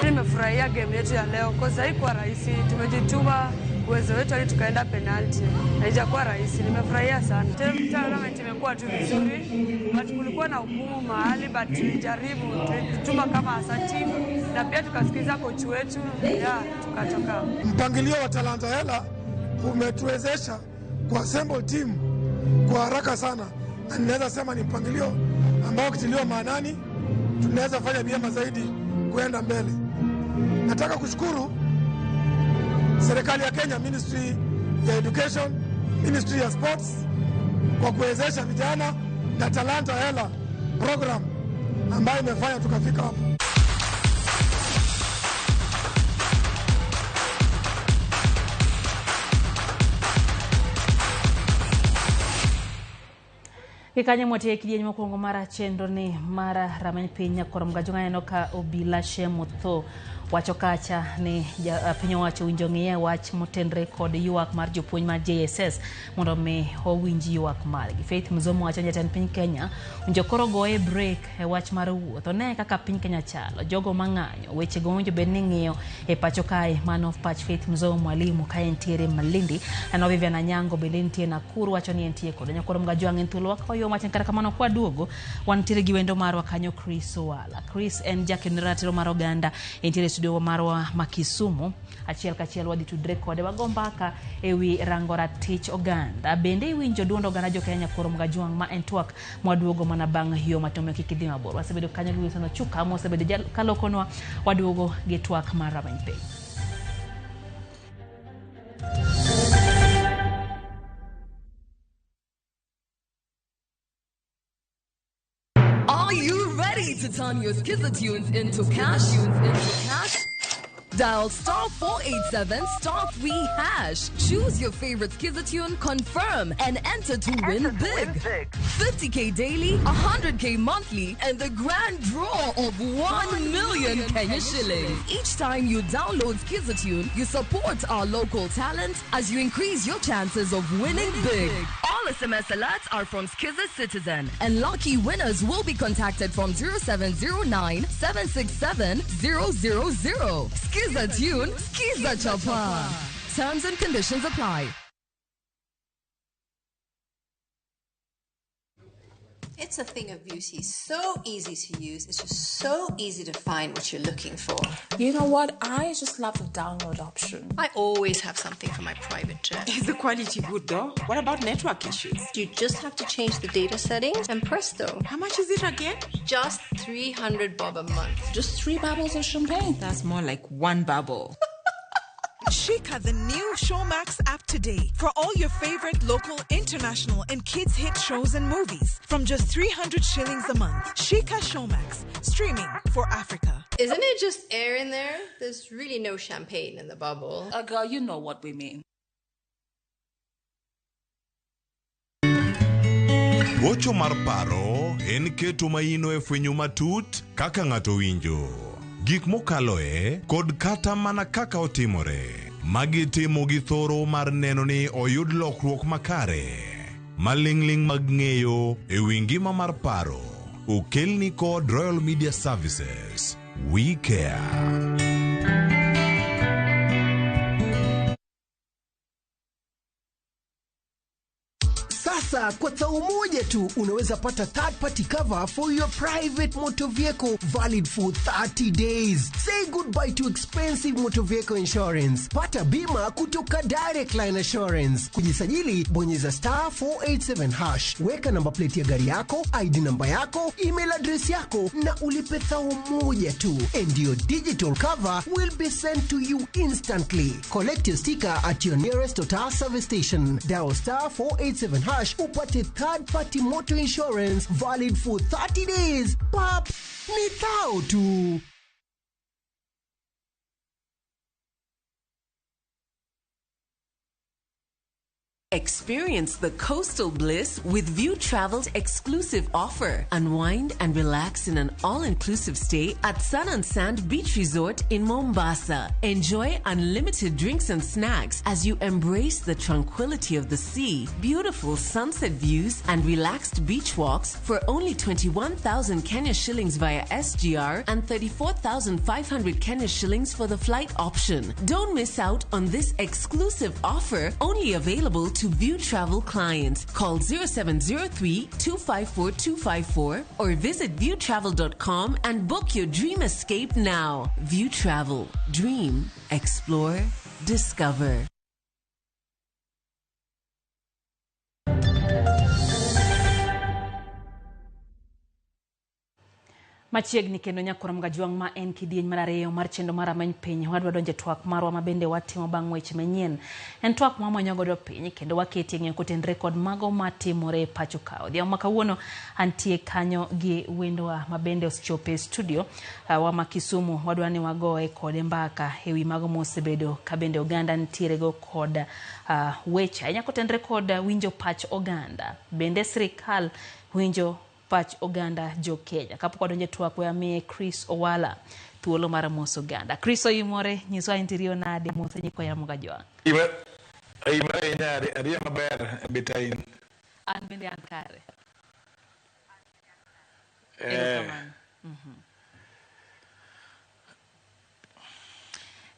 [SPEAKER 15] Nimefurahia game yetu ya leo kwa sababu haikuwa rahisi. Tumejituma uwezo wetu hadi tukaenda penalty. Haijakuwa rahisi. Nimefurahia sana. Tournament imekuwa tu vizuri. But kulikuwa na ugumu mahali but tulijaribu. Tulijituma kama as a team na pia tukasikiza coach wetu tukatoka.
[SPEAKER 16] Mpangilio wa Talanta Hela umetuwezesha kuassemble team kwa haraka sana. Na ninaweza sema ni mpangilio ambao kitiliwa maanani tunaweza fanya vyema zaidi kuenda mbele. Nataka kushukuru serikali ya Kenya, Ministry ya Education, Ministry ya Sports kwa kuwezesha vijana na Talanta Hela program ambayo imefanya tukafika hapo. Kikanye motie kidieny mokwongo mara chenro ni mara rameny piny korom gajonga eno ka obila shemotho
[SPEAKER 1] Wacho kacha ni piny owacho winjo ng'iye wach motenre kod ywak mar jopuonj mar JSS mondo me owinji ywak margi. Faith Muzomo wacho jatend piny Kenya winjo koro goye break e wach mar wuoth. Ne kaka piny Kenya chalo jogo mang'anyo weche go winjo bed ni ng'iyo e pacho kae. Man of Patch Faith Muzomo mwalimu kae entiere Malindi na Vivian Anyango bende nitie Nakuru wacho ni entie kod nyakoro Mgajwang' en thuolo wako yo mach kata kamano kwa duogo wantiere gi wendo marwa kanyo Chris Owala. Chris en jakin ratiro mar oganda entiere studio marwa Makisumu achiel kachiel wadi tudre kode wagombaka ewi rango ratich oganda bende iwinjo duondo oganda jo Kenya koro Mgajwang' ma en twak mwaduogo mana bang' hiyo matome kikidhi mabor wasebedo kanyo Luis no chuka mo sebedo kalokonwa waduogo gi twak mar Ramanype.
[SPEAKER 2] Are you ready to turn your Skizzer-tunes into cash? Dial *487 *3#. Choose your favorite Skizzer-tune, confirm, and enter to win big. 50k daily, 100k monthly, and the grand draw of 1 million Kenya shillings. Each time you download Skizzer-tune, you support our local talent as you increase your chances of winning big. All SMS alerts are from Skizzer Citizen, and lucky winners will be contacted from 0709 767 000. Skizzer-tune, Skizzer Chapa. Terms and conditions apply.
[SPEAKER 3] It's a thing of beauty. So easy to use. It's just so easy to find what you're looking for.
[SPEAKER 12] You know what? I just love the download option.
[SPEAKER 3] I always have something for my private jet.
[SPEAKER 29] Is the quality good though? What about network issues?
[SPEAKER 3] You just have to change the data settings and presto.
[SPEAKER 29] How much is it again?
[SPEAKER 3] Just 300 bob a month.
[SPEAKER 12] Just 3 bubbles of champagne.
[SPEAKER 29] That's more like 1 bubble. Shika the new Showmax app today for all your favorite local, international, and kids hit shows and movies from just 300 shillings a month. Shika Showmax, streaming for Africa.
[SPEAKER 3] Isn't it just air in there? There's really no champagne in the bubble.
[SPEAKER 12] Girl, you know what we mean.
[SPEAKER 26] Gocho mar paro en keto maino e fwenyo matut kaka ng'ato winjo. Gik mokaloe kod kata mana kaka otimore. Magi timo gi thoro mar neno ni oyud lokruok makare. Malingling mag ng'eyo e wi ngima mar paro. Okelni kod Royal Media Services. We care.
[SPEAKER 13] Sasa kwa thao moja tu unaweza pata third party cover for your private motor vehicle valid for 30 days. Say goodbye to expensive motor vehicle insurance. Pata bima kutoka Direct Line Assurance. Kujisajili bonyeza *487#. Weka namba plate ya gari yako, ID namba yako, email address yako na ulipe thao moja tu. And your digital cover will be sent to you instantly. Collect your sticker at your nearest Total service station. Dial *487# upate third party motor insurance valid for 30 days. Pap, ni thao tu.
[SPEAKER 17] Experience the coastal bliss with View Travel's exclusive offer. Unwind and relax in an all-inclusive stay at Sun and Sand Beach Resort in Mombasa. Enjoy unlimited drinks and snacks as you embrace the tranquility of the sea, beautiful sunset views, and relaxed beach walks for only 21,000 Kenya shillings via SGR and 34,500 Kenya shillings for the flight option. Don't miss out on this exclusive offer, only available to View Travel clients. Call 0703-254-254 or visit viewtravel.com and book your dream escape now. View Travel. Dream. Explore. Discover.
[SPEAKER 1] Machiegni kendo nyakoro Mgajwang' ma en kidieny mar ariyo mar chendo mar Ramany Piny wadwa donje twak marwa ma bende watimo bang' weche manyien. En twak mwamanyo godo piny kendo waketi ng'eyo kotenre kod mago matimore pacho ka. Odhiambo ma kawuono antie kanyo gi wendwa ma bende osechope studio wa Makisumu wadwa ni wagoe kod mbaka ewi mago mosebedo ka bende oganda ntiere go kod weche nyakotenre kod winjo pach oganda bende sirikal winjo pach oganda jo Kenya. Kapo kwa donje twak we amie Chris Owala thuolo mar moso ganda. Chris Oyimore, nyiswa intirio nade moso nyiko ya mga jwang.
[SPEAKER 18] Ima inyari, ariya maber bitain.
[SPEAKER 1] An bende an kare.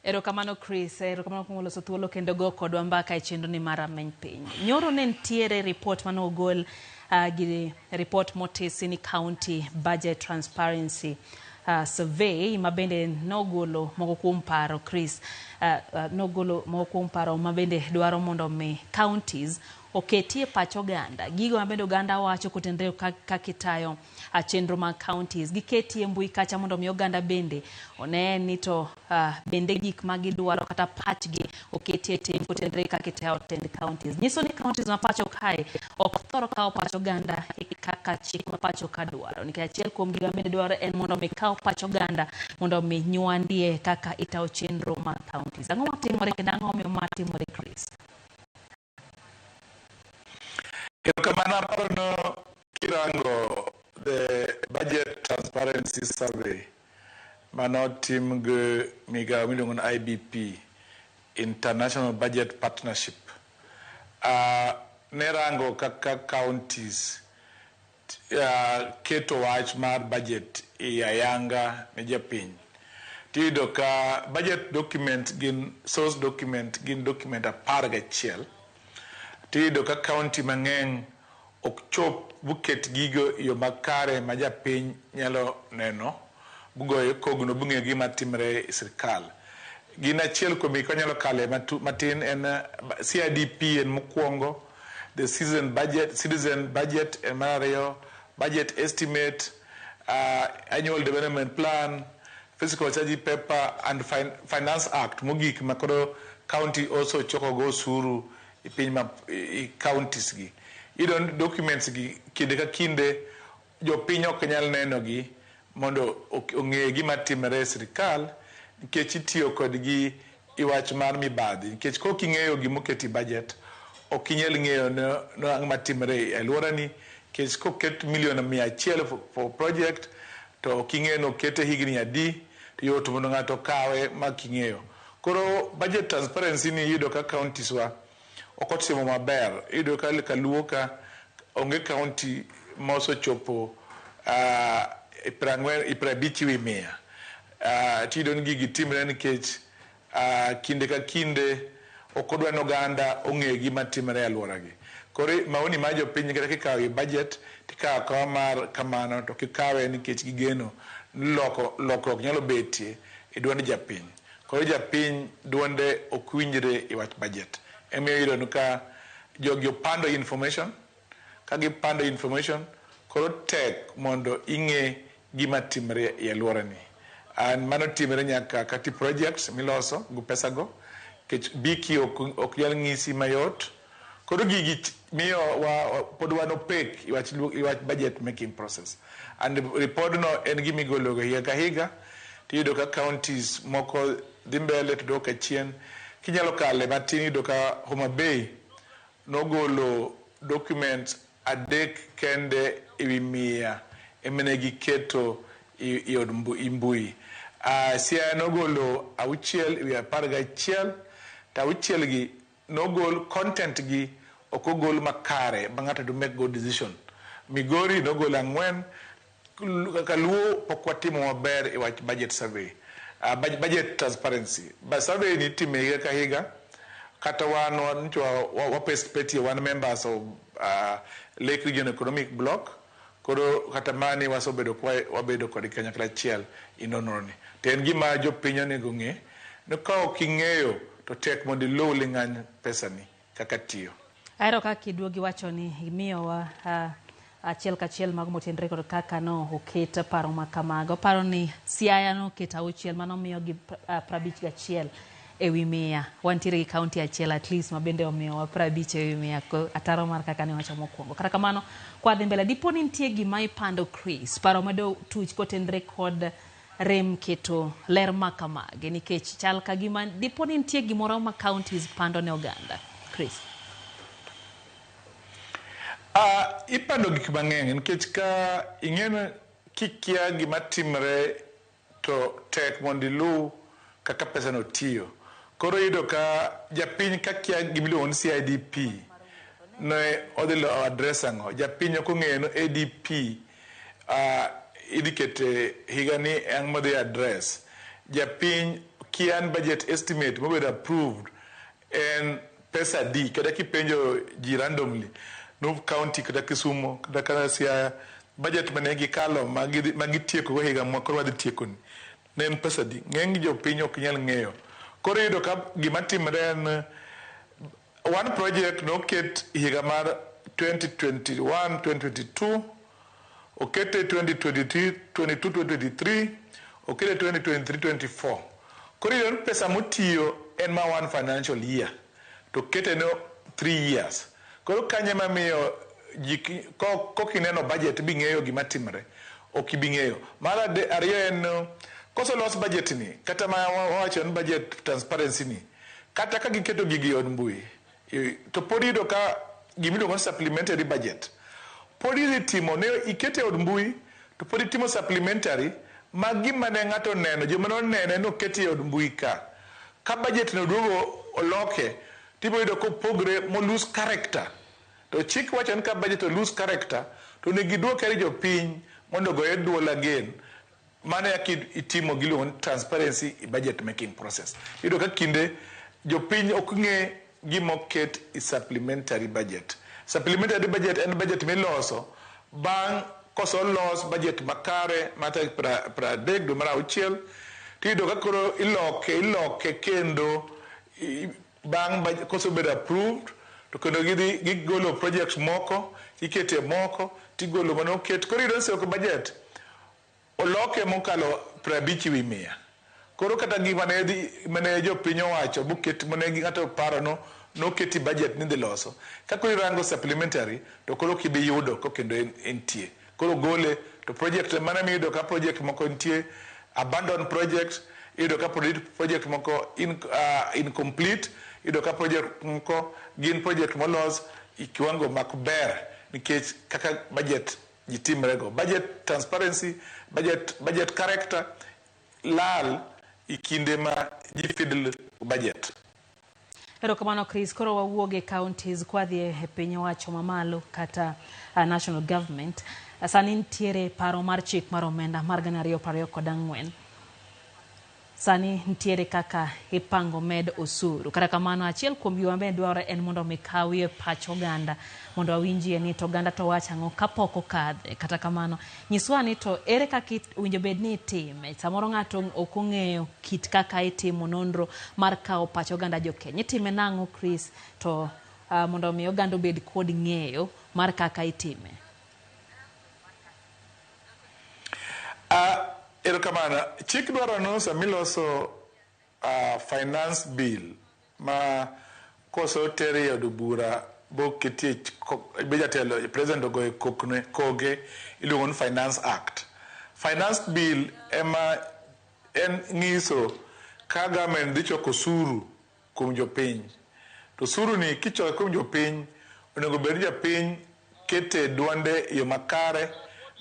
[SPEAKER 1] Erokamano Chris, erokamano kuom loso thuolo kendo go kodwa mbaka e chenro ni mar Rameny Piny. Nyoro ne ntiere report manogol gi report motisi ni County Budget Transparency Survey mabende nogolo moko kuom paro Chris nogolo moko kuom paro mabende dwaro mondo me counties oketie pacho ganda gigo mabende oganda wacho kotendre kakitayo chenro mag counties giketie mbui kacha mondo mi oganda bende one ni to bende gik magidwaro kata pachgi oketie tim kotendre kakitayo tend counties nyiso ni counties ma pacho kae ok thoro kawo pacho ganda kaka chik ma pacho ka dwaro nikech achiel kuom gigo bende dwaro en mondo mi kawo pacho ganda mondo mi nyuandie kaka itawo chenro mag counties. Ang'o matimore kendo ang'o miyo matimore Chris?
[SPEAKER 18] Kamana parno kirango the budget transparency survey mano tim ge miga miluongo ni IBP International Budget Partnership ne rango kaka counties keto wach mar budget ayanga ne japiny tido ka budget document gin source document gin document 11 tido ka county mang'eny ok chop buket gigo yo makare ma japiny nyalo neno bugoyo kogno bung'e gima timre e sirkal gin achiel kuom gik nyalo kale matin en CIDP en mokwongo the citizen budget en mar ariyo budget estimate annual development plan fiscal charge paper and finance act mogik makoro county also choko go osuru e piny ma counties gi idon documents gi kinde ka kinde jopiny ok nyal neno gi mondo ong'e gima timore e sirkal nikech itiyo kodgi i wach mar mibadhi nikech kok ing'eyo gimoketi budget ok inyal ng'eyo no ang' matimore e alworani nikech koket milion 100 for project to ok ing'eyo no kete higni adi to yot mondo ng'ato kawe making'eyo. Koro budget transparency ni yudo ka counties wa okotimo maber yudo ka Kaluo ka onge county mosechopo 50% tido ni gigi timre nikech kinde ka kinde okodwa ni oganda ong'e gima timre e alworagi. Koro maoni ma jopiny kata kikawo budget tikawo kawa mar kamano to kikawe nikech gigeno lokruok nyalo betie e duond japiny. Koro japiny duonde ok winjre e wach budget. Emiyo yudo ka jogi opando information ka gipando information koro tek mondo ing'e gima timre e alworani. Mano timre nyaka kati projects miloso gi pesago kech biki ok nyal ng'isi mayot. Koro gigi miyo pod wan opek i wach budget making process. And report no en gimigolo higa ka higa tiyudo ka counties moko dhi mbele to dok achien kinyalo kale matin yudo ka Homa Bay nogolo documents 3 kende ewi 100 emene giketo i od mbui. Siaya nogolo 6 ewi 11 to 6 gi nogol content gi okogol makare ma ng'ato do make good decision. Migori nogolo 4 Kaluo pok watimo maber e wach budget survey. Budget transparency. But survey ni time higa ka higa kata wan wapetie one members of Lake Region Economic Bloc koro kata mani wabedo kod kanyakla achiel inononi. To en gima jopiny onego ng'e ni ka ok ing'eyo to tek mondo iluw ling'any pesani kaka tiyo.
[SPEAKER 1] Aero ka kiduogi wacho ni imiyowa achiel kachiel mag motenre kod kaka no oketa paro makamago. Paro ni Siaya no oketa 6 mano miyo gi 51 ewi 100. Wantiere gi county achiel at least mabende omiyo wa 50 ewi 100 ataro mar kaka ne wacho mokwongo. Kata kamano kwa dhi mbele dipo ni nitie gima ipando Chris paro medo tuch kotenre kod rem keto ler makamage nikech chal ka gima dipo ni nitie gimoro ma counties pando ne oganda Chris.
[SPEAKER 18] Ipando gik mang'eny nikech ka ing'eno kikia gima timre to tek mondo iluw kaka pesa no tiyo. Koro yudo ka japiny kakia gimiluongo ni CIDP ne odhi address ang'o. Japiny ok ong'eyo no ADP idhi kete higa ni ang' modhi address. Japiny kian budget estimate mobedo approved en pesa di kada kipenjo ji randomly no county kada Kisumu kada kana Siaya budget mane gikalo magitieko go higa moko wadhi tieko ni ne en pesa di ng'eny jopiny ok nyal ng'eyo. Koro yudo ka gima timre en one project noket higa mar 2021-2022 okete 2023 okete 2023-24. Koro yudo pesa motiyo en ma one financial year to kete no 3 years. Koro kanye mamiyo kokineno budget bing'eyo gima timre ok bing'eyo. Mar ariyo en koso los budget ni kata ma wacho ni budget transparency ni kata ka giketo gigi od mbui to pod yudo ka gimiluongo ni supplementary budget pod idhi timo ne ikete od mbui to pod itimo supplementary ma gima ne ng'ato neno joma nonene noketi od mbui ka budget no duogo oloke tibo yudo kopogre mo lose character to chik wacho ni ka budget o lose character to ne giduoke ri jopiny mondo goye duol again. Mane itimo giluongo ni transparency budget making process. Yudo ka kinde jopiny ok ng'e gima oket i supplementary budget. Supplementary budget en budget miloso bang' koso los budget makare mata 30 dwe mar 6 tiyudo ka koro iloke kendo bang' koso bedo approved to kendo gigolo projects moko ikete moko tigolo mano oket. Koro yudo seko budget oloke mokalo 50,000. Koro kata gima mane jopiny owacho buket mane ng'ato paro no keti budget ni dhi loso. Kako irango supplementary to koro kibi yudo kokendo entie. Koro gole to project mana miyudo ka project moko entie abandoned project, yudo ka project moko incomplete, yudo ka project moko gin project molos ikiwango makber nikech kaka budget jitimrego. Budget transparency, budget character lal ikinde ma jifidl budget.
[SPEAKER 1] Erokamano Chris, koro wawuoge counties kwadhi e piny owacho mamalo kata national government. Sani ntiere paro mar chik mar omenda mar 2024. Sani ntiere kaka ipango med osuru. Kata kamano achiel kuom gigo mabe dwaro en mondo mikawie pach oganda mondo awinjie ni to oganda to wacho ang'o kapok okadhe. Kata kamano nyiswa ni to ere kaka winjo bed ni itime. Samoro ng'ato ok ong'eyo kit kaka itimo nonro mar kawo pach oganda jokenya. Itime nang'o Chris to mondo mi oganda bed kod ng'eyo mar kaka itime.
[SPEAKER 18] Erokamano, chik dwaro no samiloso finance bill ma koso tere od bura bo ketie bejatelo president ogoye koge iluongo ni Finance Act. Finance bill ema en ng'iso ka government dhi choko osuru kuom jopiny. To osuru ni kichoko kuom jopiny onego bed japiny kete duonde yo makare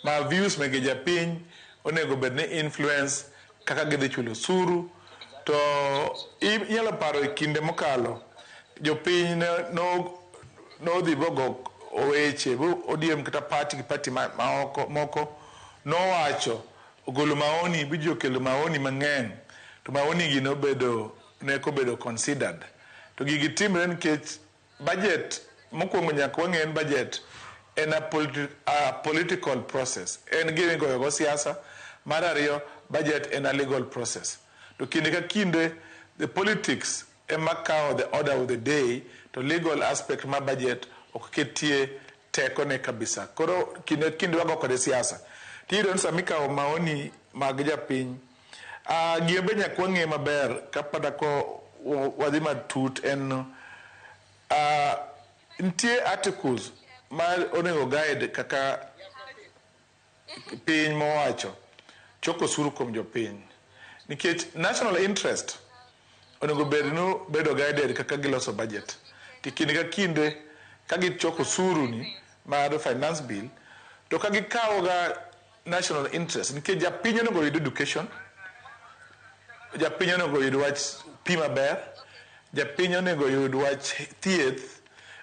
[SPEAKER 18] ma views mege japiny onego bed ni influence kaka gidhi chulo osuru. To inyalo paro e kinde mokalo jopiny no dhi bogo oweche bo odiem kata party moko nowacho ogolo maoni bi jokelo maoni mang'eny to maoni gi neko bedo considered. To gigi timre nikech budget mokwongo nyaka wang'e en budget en a political process. En gini goyo go siasa. Mar ariyo budget en a legal process. To kinde ka kinde the politics ema kawo the order of the day to legal aspect ma budget ok ketie teko ne kabisa. Koro kinde wago kode siasa. Tiyudo ni samikawo maoni mag japiny. Giembe nyaka wang'e maber kapata ko wadhi matut en nitie articles ma onego guide kaka piny mowacho choko osuru kuom jopiny. Nikech national interest onego bedo guided kaka giloso budget. Tikinde ka kinde ka gichoko osuru ni mar finance bill to ka gikawo ga national interest nikech japiny onego yud education, japiny onego yud wach pi maber, japiny onego yud wach thieth,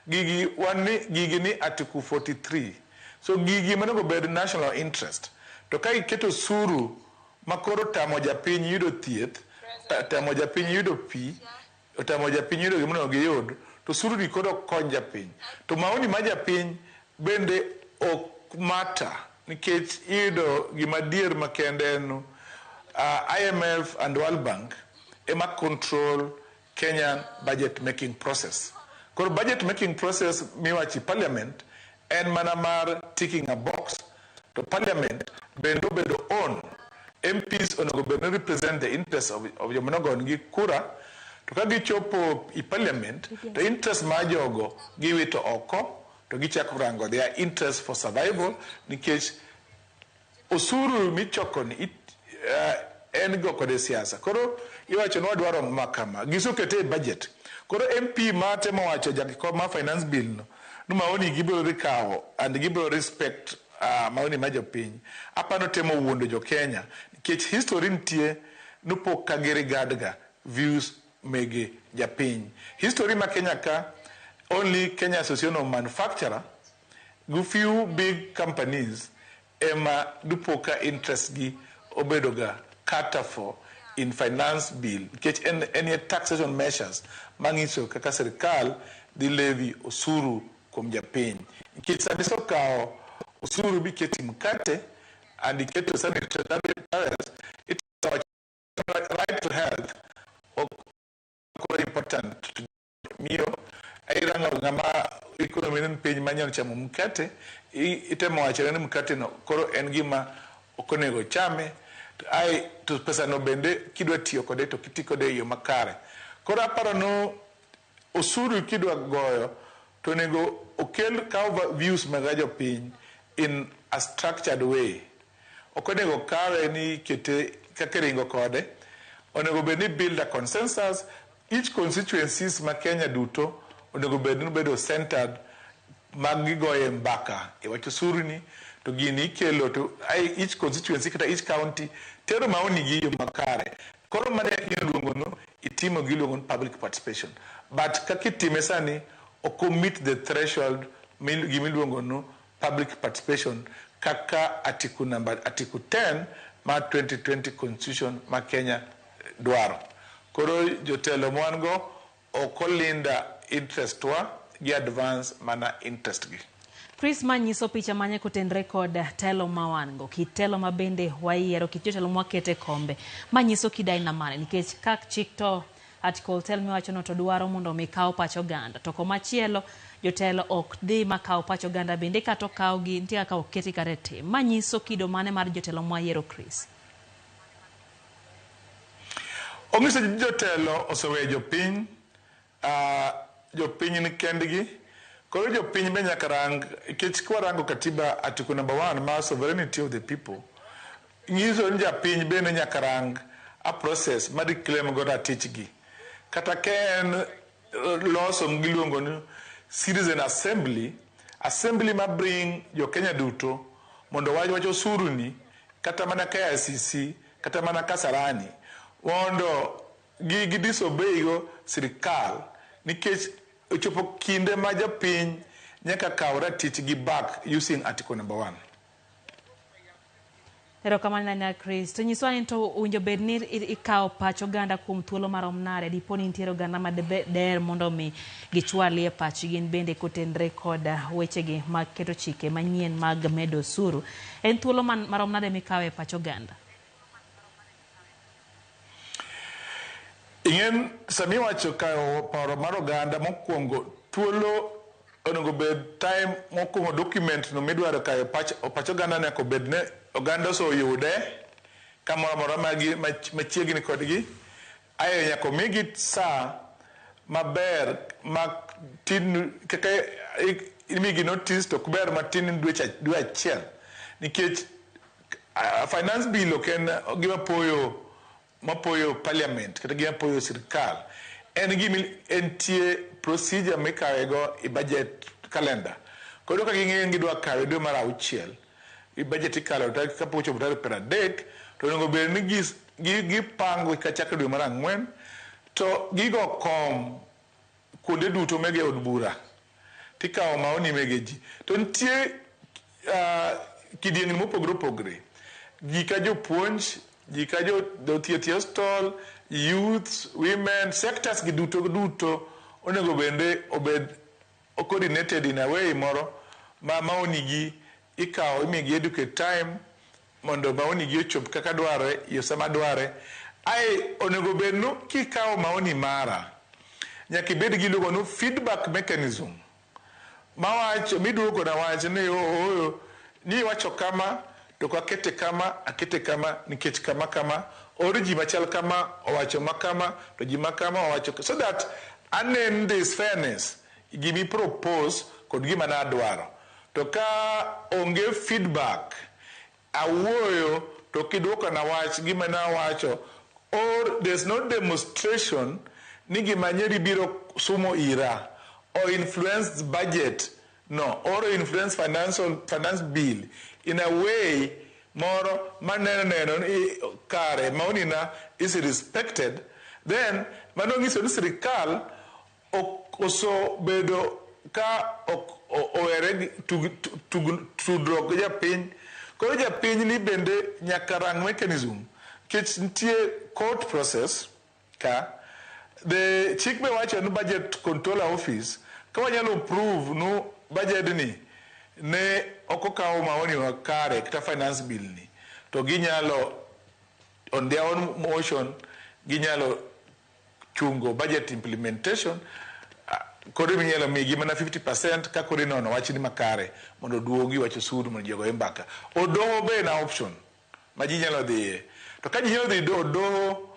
[SPEAKER 18] gigi ni Article 43. So gigi manego bed national interest. To ka iketo osuru makoro tamo japiny yudo thieth, tamo japiny yudo pi, tamo japiny yudo gimonego giyud, to osuru ni koro kony japiny. To maoni ma japiny bende ok mata, nikech iyudo gima dier makende en IMF and World Bank ema control Kenyan budget making process. Koro budget making process miwachi parliament en mana mar ticking a box. To parliament bendo on MPs onego bendo represent the interests of jomonogon gi kura. To ka gichopo I parliament, the interest ma jogo giwito oko, to gichako rango their interest for survival, nikech osuru michoko ni en go kode siasa. Koro iwacho ni wadwaro makama gisokete budget. Koro MP mate mowacho jakiko ma finance bill no maoni gibiro rikawo and gibiro respect maoni ma jopiny. Apano temo wuondo jo Kenya nikech history nitie nupo kagirigadga views mege japiny. History ma Kenya ka only Kenya Association of Manufacturer gu few big companies ema dupoka interest gi obedoga kata for in finance bill which any taxation measures mangiso kaka serikal di levy osuru kum japiny nikech samiso kao osuru biketi mkate and iketo sanitary tariffs. It's our right to health very important to mio airango ngama economy nen piny manyon chamo mkate itemo wachore ni mkate no koro en gima okonego chame ai to pesa no bende kidwa tiyo kode to kiti kode yo makare. Koro aparo no osuru kidwa goyo to nego okel cover views magajo piny in a structured way. Okonego kawe ni kete kakeringo kode. Onego bende build a consensus. Each constituencies ma Kenya duto onego bedo centered magigoye mbaka iwacho suru ni to gini kelo to each constituency kata each county tero maoni gi makare. Koro mane iluongo no itimo giluongo public participation, but kakitime sani oko meet the threshold gimiluongo no public participation kaka article 10 ma 2020 constitution ma Kenya dwaro. Koro jotelo mwango okolinda interest wa gi advance mana interest gi.
[SPEAKER 1] Chris manyiso picha manye kutendre kod telo mawango kitelo mabende wayiero kitelo mwakete kombe manyiso kidai na mane nikech kak chikto article tell me wacho no to dwaro mondo mikao pacho ganda to komachielo jotelo ok dhi makao pacho ganda bende kato kao gi ntia ka oketi karete manyiso kido mane mar jotelo mwayiero Chris.
[SPEAKER 18] Ongiso jotelo osewe jopiny jopiny ni kendgi. Koro jopiny be nyaka rang ikech kwa rango katiba article number 1 ma sovereignty of the people. Ngiso ni japiny be nyaka rang a process ma declare go ratichgi. Kata ken loso giluongo ni citizen assembly ma bring jo Kenya duto mondo wacho osuru ni kata mana KICC kata mana Kasarani mondo gi disobey go sirikal nikech ochopo kinde ma japiny nyaka kaw ratichgi back using article number 1.
[SPEAKER 1] Erokamano na Chris. To nyiswani to unjo bedni ikao pacho ganda kum thuolo marom nare diponi ntiero ganda ma der mondo mi gichwalie pachi gin bende kotendre koda wechegi mag keto chike manyien mag medo suru. En thuolo marom nade mikawe pacho ganda?
[SPEAKER 18] Ingen sami wacho kayo paro mar oganda mokwongo thuolo onego bed time mokwongo document no midwaro kayo pacho ganda ne ko bed ne oganda so yude kamoro moro machiegni kodgi ayo nyako migi saa maber matin kaka imigi notice to kuber matin dwe achiel nikech finance bill oken gima mapoyo parliament kata gima poyo sirikal entie procedure mikawego i budget calendar. Koro ka ging'e gidwa kawe dwe mar 6 i budget ikalo kapo chopo tarik 30 to onego bed ni gipango kachako dwe mar ang'wen to gigo kom kuonde duto mege od bura tikawo maoni mege ji to nitie kidieng' mopogore opogore ji ka jopuonj ji ka jothieth stall youth women sectors gi duto onego bende obed coordinated in a way moro ma maoni gi ikawo imigi educate time mondo maoni gi ochop kaka dwarore yo sama dwarore ai onego bedno kikawo maoni mara nyaka ibed gi luongo no feedback mechanism mawacho miduogo na wach ni wacho kama to akete kama nikech kama or ji machal kama owacho makama to ji makama owacho so that anen this fairness gimi propose kod gima na dwaro to ka onge feedback awuoyo to kiduoko na wach gima na wacho or there's no demonstration ni gima nyeri biro sumo ira or influence budget or influence finance bill in a way moro maneno kare maoni na is respected then mano ngiso ni sirikal oso bedo ka oere tudruok gi japiny koro japiny ni bende nyaka rang mechanism kech nitie court process ka the chik be wacho ni budget controller office ka wanyalo prove no budget ni ne okokawo maoni wa kare kata finance bill ni to ginyalo on their own motion ginyalo chungo budget implementation kodi minyalo migi mana 50% ka kodi nono wachi ni makare mondo duogi wacho suru mondo jego embaka odoho be na option ma ji nyalo dhiye to ka ji nyalo dhi doho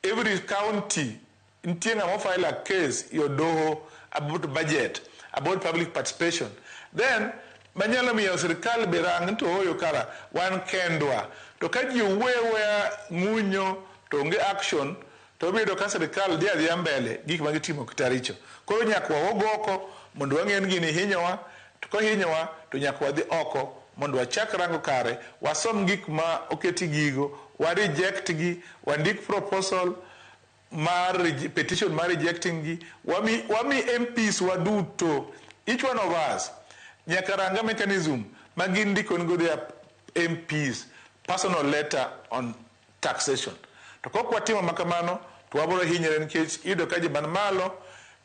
[SPEAKER 18] every county nitie ng'ama file a case yodoho about budget about public participation then manyalo miyo sirikal berang to hoyo kara wan kendwa to ka ji wewe ng'unyo to onge action to bedo ka sirikal dhi mbele gik ma gitimo kitaricho koro nyaka wagoko mondo wang'en gini hinyowa to ka hinyowa to nyaka wadhi oko mondo wachak rango kare wasom gik ma oketi gigo wa reject gi wandik proposal petition mar rejecting gi wami MPs waduto each one of us nyaka ranga mechanism magin ndiko ngo their MPs personal letter on taxation to kok watimo makamano to wabiro hinyore nikech iyudo ka ji man malo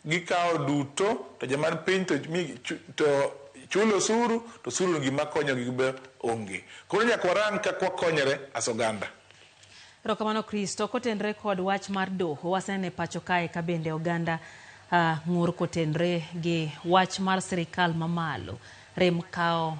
[SPEAKER 18] gikawo duto to jaman piny to chulo suru to suru gima konyo gi be onge koro nyaka warang ka wakonyore as oganda.
[SPEAKER 1] Erokamano Kristo kotenre kod wach mar doho wasenene pacho kae ka bende oganda ng'ur kotenre gi wach mar sirikal mamalo rem kao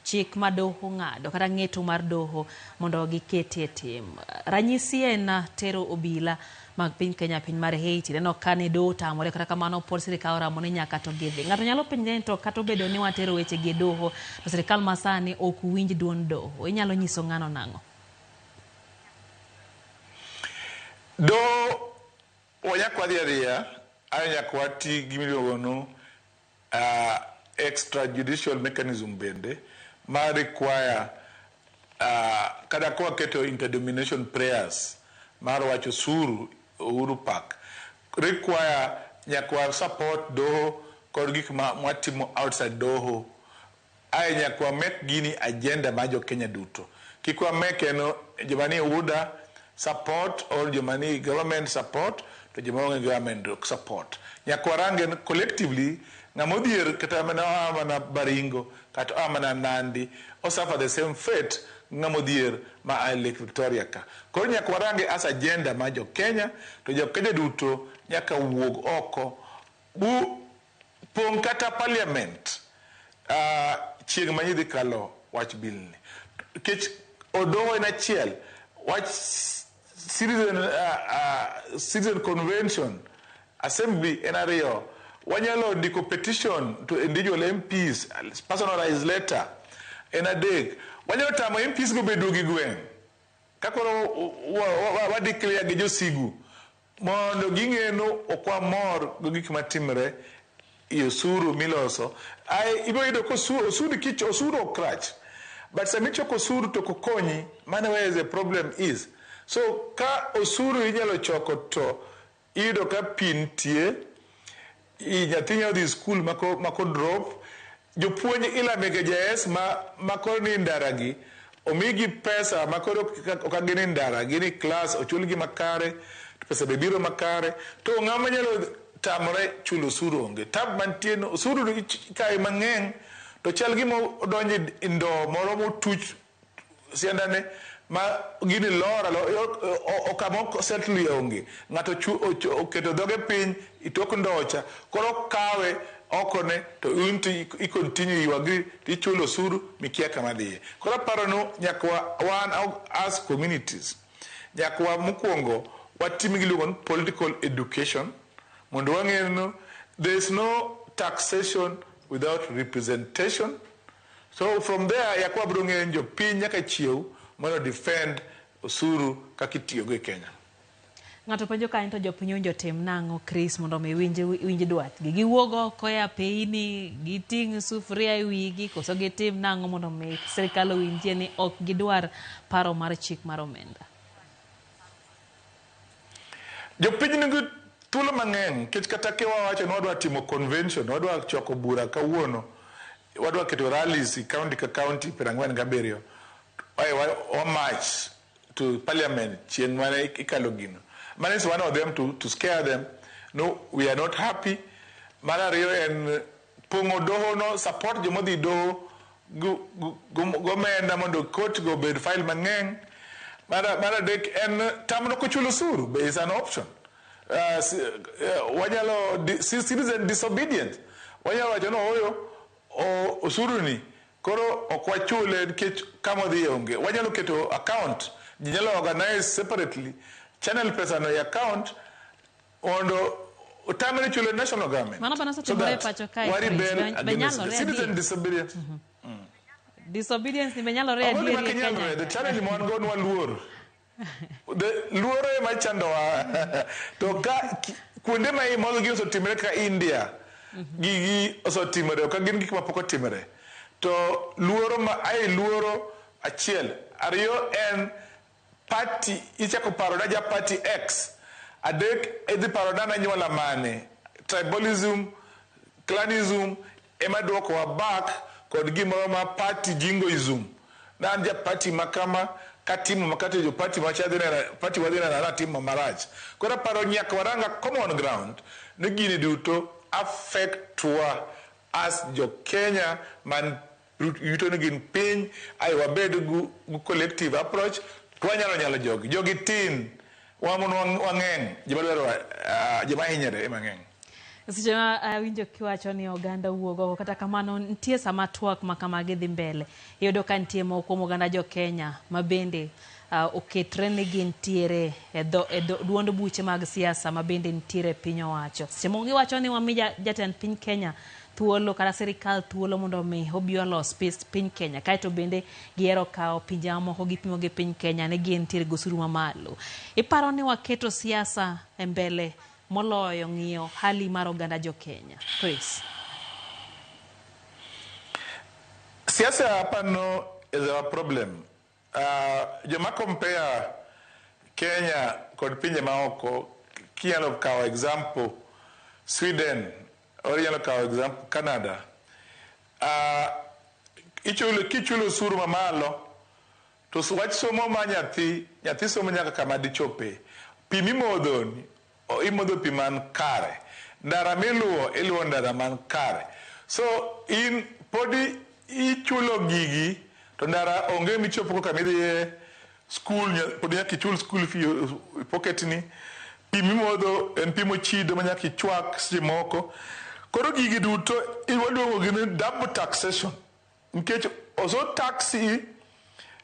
[SPEAKER 1] chik ma doho ng'ado kata ng'eto mar doho mondo giketie tim ranyisi en tero obila mag piny Kenya piny mar Haiti neno kane doho tamore kata kamano pod sirikal ramo ni nyaka to gidhi ng'ato nyalo penje to kata obedo ni watero weche gi doho to sirikal masani ok winj duond doho inyalo nyiso ng'ano nang'o
[SPEAKER 18] do wanyakwadhi ariya anyakwati gimiluongo no extrajudicial mechanism bende ma require kada kwa keto interdomination prayers mar wacho suru Uhuru Park require nyakwa support doho kod gik ma mwatimo outside doho ai nyakwa make gini agenda ma jo Kenya duto kikwa make no jomani UDA support or jomani government support to jomani government support nyakwa rangen collectively ngamodhier kata mana Baringo kata mana Nandi or suffer the same fate ngamodhier ma Lake Victoria ka koro nyaka warange as agenda ma jo Kenya to jo Kenya duto nyaka wuog oko bu pong kata parliament chieng manyidhi kalo wach bill ni kech odoho en achiel wach citizen convention assembly en ariyo wanyalo ndiko petition to individual MPs personalized letter en adek wanyalo tamo MPs go bedo gi gweng kakoro wadeclare gi josigu mondo ging'eno okwa mor go gik matimre iyo suru miloso ai ibo yudo ko suru kich osuru okrach but samicho ko suru to kokonyi mana where the problem is So ka osuru inyalo choko to iyudo ka pin tie nyathi nyalo dhi skul mako drop, jopuonj ilamega JS makoro ni ndaragi omigi pesa makoro ok agini ndara gini klas ochulgi makare to pesa be biro makare to ng'ama nyalo tamore chulo osuru onge. Tab mantie no osuru kae mang'eny to chal gima odonjo e ndo moro motuch siandane ma gini lora okamo settle onge, ng'ato oketo dhoge piny itok ndocha koro kawe okone to unti i-continue yuagi tichulo osuru mikia kama dhiye. Koro paro no nyakwa wan as communities nyakwa mokwongo watim giluongo ni political education mondo wang'e no there is no taxation without representation. So from there yakwa biro ng'eyo jopiny nyaka chiew mondo defend osuru kaka itiyogo e Kenya.
[SPEAKER 1] Ng'ato penjo ka into jopiny winjo tim nang'o Chris mondo mi winj dwatgi giwuog oko e apeyni giting' sufuria e wigi koso gitim nang'o mondo mi sirikal owinjie ni ok gidwar paro mar chik mar omenda.
[SPEAKER 18] Jopiny nigi thuolo mang'eny kech kata kiwawacho ni wadwa timo convention, wadwa choko bura kawuono, wadwa keto rallies county ka county 47 wa march to parliament chieng' mane ikalo gino. Man is one of them to scare them. No, we are not happy. Malario and pongo doho no support jomodi doho gomenda mondo court go bed file mang'eny. Mara dek en tamno kuchulo suru is an option. Wanyalo citizen disobedience. Wanyalo wacho no oyo osuru ni koro okwachule nikech kama dhi onge. Wanyalo keto account, jinyalo organize separately channel pesa no account ondo utamani chule national government.
[SPEAKER 1] Mana bana sote mbele pacho kai
[SPEAKER 18] citizen disobedience.
[SPEAKER 1] Disobedience ni menyalo rea dieri e Kenya.
[SPEAKER 18] The challenge mo an go nwa luor. The luoro e machando wa to ka kuonde ma imol gi oso timre ka India gigi oso timre ka gin gik mapoko timre to luoro ma ai luoro achiel ariyo en party ichako paroda ja party X adek edhi paroda na nyola mane tribalism clanism ema duoko wa back kod gimoro ma party jingoism na ja party makama katimu makati jo party machadhina party wadhina na timu marach kora paro nyaka waranga common ground ne gini duto affect wa as jo Kenya man yuto ne gin piny ai wabed gu collective approach nyalo jogi tin wamun wang'eny joma dwaro joma hinyere mang'eny.
[SPEAKER 1] Seche ma winjo kiwacho ni oganda wuogo kata kamano nitie sama twak ma kamagi dhi mbele iyudo ka nitie moko oganda jo Kenya ma bende oketre ni gintiere e duond buche mag siasa ma bende nitiere piny owacho. Seche ma giwacho ni wami jatend piny Kenya thuolo kata sirikal thuolo mondo mi obi olos piny Kenya kaeto bende giero kao pinje moko gipimo gi piny Kenya ne gintiere gosuru mamalo. Iparo ni waketo siasa e mbele moloyo ng'iyo hali mar oganda jo Kenya. Chris.
[SPEAKER 18] Siasa hapa no is a problem. Joma compare Kenya kod pinje maoko kinyalo kawo example Sweden or kawo example Canada. Kichulo suru mamalo to wach somo ma nyathi somo nyaka kama dichope. Pi mimodho imodho pi man kare. Ndara iluwo ndara man kare. So in podi ichulo gigi to ndara onge michopo kama idhiye school podi nyaka ichul school fee pocket ni. Pi mimodho en pi mochido ma nyaka ichwak seche moko. Koro gigi duto iwaduogo gini double taxation. Nkech oso taxi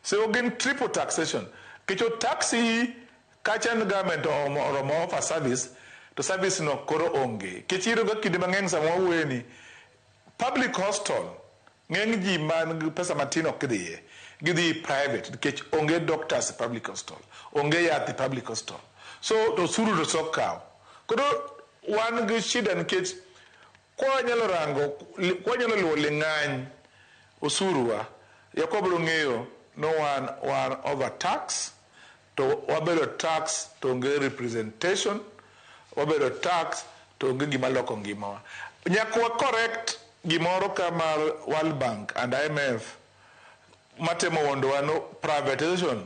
[SPEAKER 18] so again triple taxation. Kecho taxi kachan government or offer service to service no koro onge. Kechiro ga kinde mang'eny sama weni public hostel ng'eny ji man pesa matino kidhiye gidhi private kech onge doctors public hostel onge yath public hostel so to suru to sokaw koro wan gi shida nikech kwa nyalo luwo ling'any osuruwa yakobro ng'eyo no one overtax to wabedo tax to onge representation, wabedo tax to onge gima loko ngimawa. Nyakwa correct gimoro kamar World Bank and IMF matemo wondo wano privatization,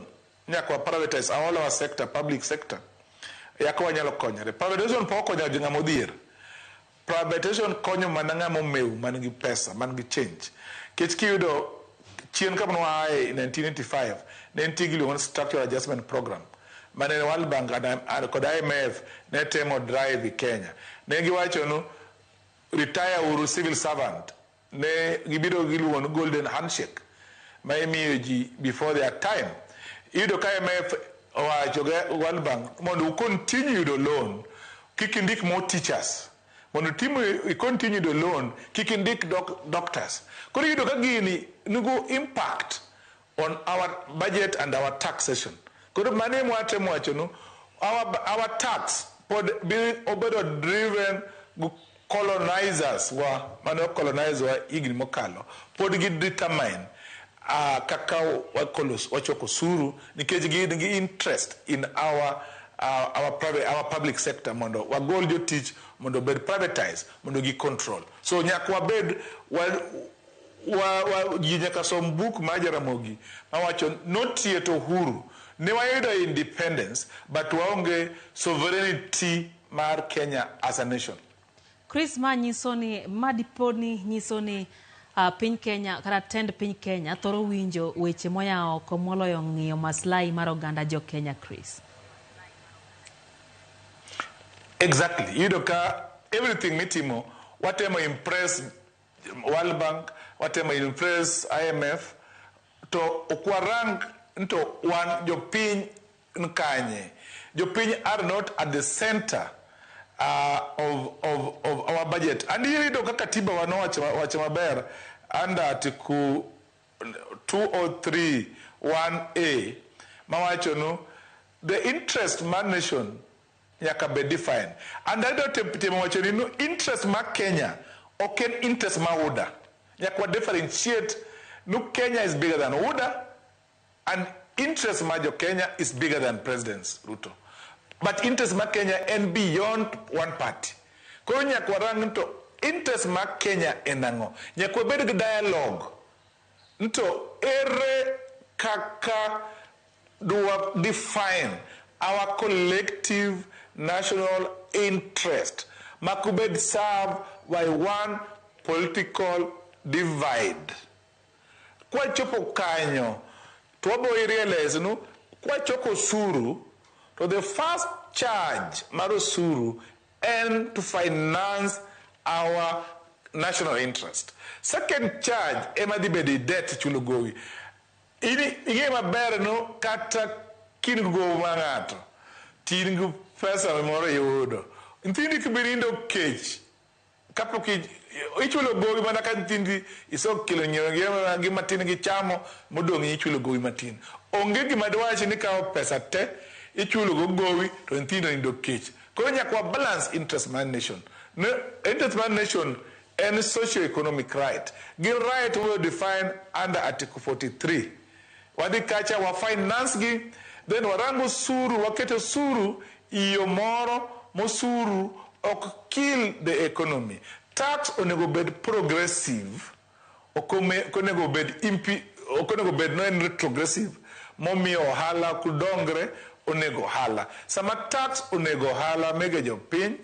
[SPEAKER 18] nyakwa privatize all our sector, public sector. Yakwa nyalo konyore. Privatization po konyo jinga modhier. Privatization konyo mananga momeu, mangi pesa, mangi change. Kichkiyudo chien kama nwae in 1985, nentigili one structural adjustment program. Mane World Bank and kod IMF ne temo drive Kenya. Ne giwacho no retire uru civil servant. Ne gibido giluon golden handshake. Maimiyo ji before their time. Yudo ka IMF wacho World Bank mondo continue the loan, kikindik more teachers. Mondo continue the loan, kikindik doctors. Kuri yudo ka gini nugo impact on our budget and our taxation. Kuri mane mwate mwacho no our tax pod be obedo driven colonizers wa mano colonize wa igni mokalo pod gi determine kaka wachoko suru nikech gi interest in our public sector mondo wagol jo tich mondo bed privatize mondo gi control. So nyakwa bed nyaka som book ma Jaramogi mawacho notie to huru ne wayudo independence but waonge sovereignty mar Kenya as a nation.
[SPEAKER 1] Chris ma nyisoni madiponi nyisoni piny Kenya kata tend piny Kenya thoro winjo weche moya oko moloyo ng'iyo maslahi mar oganda jo Kenya. Chris.
[SPEAKER 18] Exactly. You know, everything mitimo, whatever impress World Bank, whatever impress IMF, to okwarang into one Jopin nkanye. Jopin are not at the center of our budget. And you know, katiba wano wachamaber under Article 203 1A, mawachono, the interest man nation yaka be defined. And I don't tell no interest ma Kenya or can interest ma UDA. Yaka differentiate no Kenya is bigger than UDA and interest ma jo Kenya is bigger than President Ruto. But interest ma Kenya and beyond one party. Ko nyakwa rang to interest ma Kenya enango. Nyakwa bed dialogue. Nto ere kaka do define our collective national interest. Makubed served by one political divide. Kwa chopo kanyo, tuwabo realize no, kwa choko suru, to the first charge, maro suru, and to finance our national interest. Second charge, emadibedi debt chulugowi. Ini mabere no kata kinugo mangato. Tingu pesa memoro yudo. Intindi kibirindo cage. Kapo ki ichulo gowi mana kantindi iso kilo nyongema gi matini gi chamo modongi ichulo gowi matini. Onge gi madwachi ni kao pesa te ichulo gowi to intindo indo cage. Kwa nyakwa balance interest man nation. No interest man nation and socio-economic right. Give right will define under Article 43. Wadi kacha wa finance gi, then warango suru, wakete suru, iyo moro, mo suru, ok kill the economy. Tax onego bed progressive, onego bed no retrogressive, momi ohala kudongre, onego hala. Sama tax onego hala mege jo piny,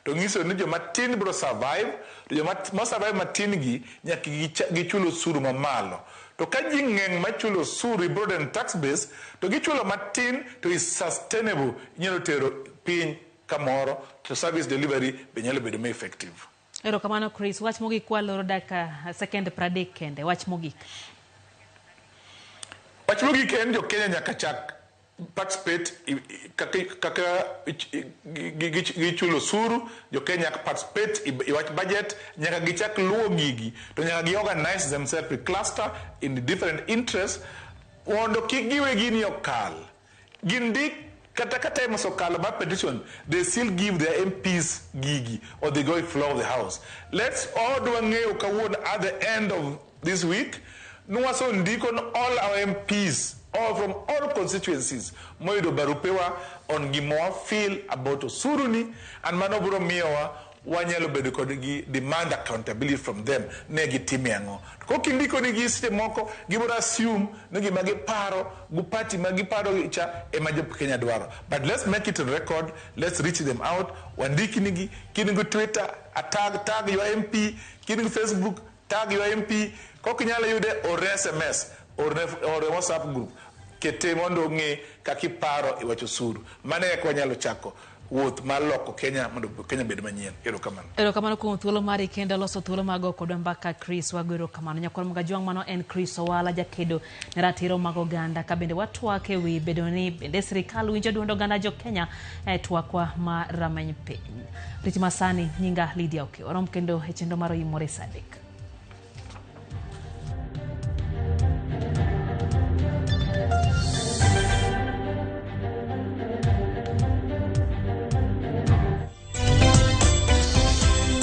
[SPEAKER 18] to ngiso ni jo matin bro survive, to jo ma survive matin gi, nyaki gichulo suru mamalo. To kaji ngeng machulo suru broaden tax base, to gichulo matin to is sustainable, nyalo tero piny kamoro, to service delivery benyalo bedo me effective.
[SPEAKER 1] Ero kamano Chris, wach mogik kwa loro daka second pradek kende, wach mogik.
[SPEAKER 18] Wach mogik en jo Kenya nyaka chak participate kaka gichulo suru, jo Kenya participate i wach budget, nyaka gichak luo gigi, to nyaka gi organize themselves with cluster in the different interests, wondo kigiwe gini okal. Gindi kata emosokal about petition, they still give their MPs gigi, or they go floor of the house. Let's all do a ngeo kawon at the end of this week. Nuwaso ndikon all our MPs or from all constituencies moyudo barupewa on gimowa feel about osuruni and mano biro miyowa wanyalo bedo kodgi demand accountability from them ne gitime ang'o ko kindiko ni gisite moko gibiro assume ni gima giparo gu party magiparo cha ema jo Kenya dwaro. But let's make it on record, let's reach them out. Wandiki nigi kiningo Twitter tag your MP, kiningo Facebook tag your MP, ko kinyalo yude or SMS or WhatsApp group kete mondo ngi kakiparo iwacho suru mane ko nyalo chako wuoth mar loko Kenya mondo Kenya bed manyien.
[SPEAKER 1] Erokamano kuom thuolo mari kendo loso thuolo mago kod mbaka Chris wagwero kamano nyakor mga juang mano en Chris Owala jakedo ne ratiro mag oganda ka bende watwake wi bedo ni bende sirikal winjo duondo oganda jo Kenya twakwa ma rameny piny. Riti masani nyinga Lydia Oke orom kendo e chenro maro Imore Sadik.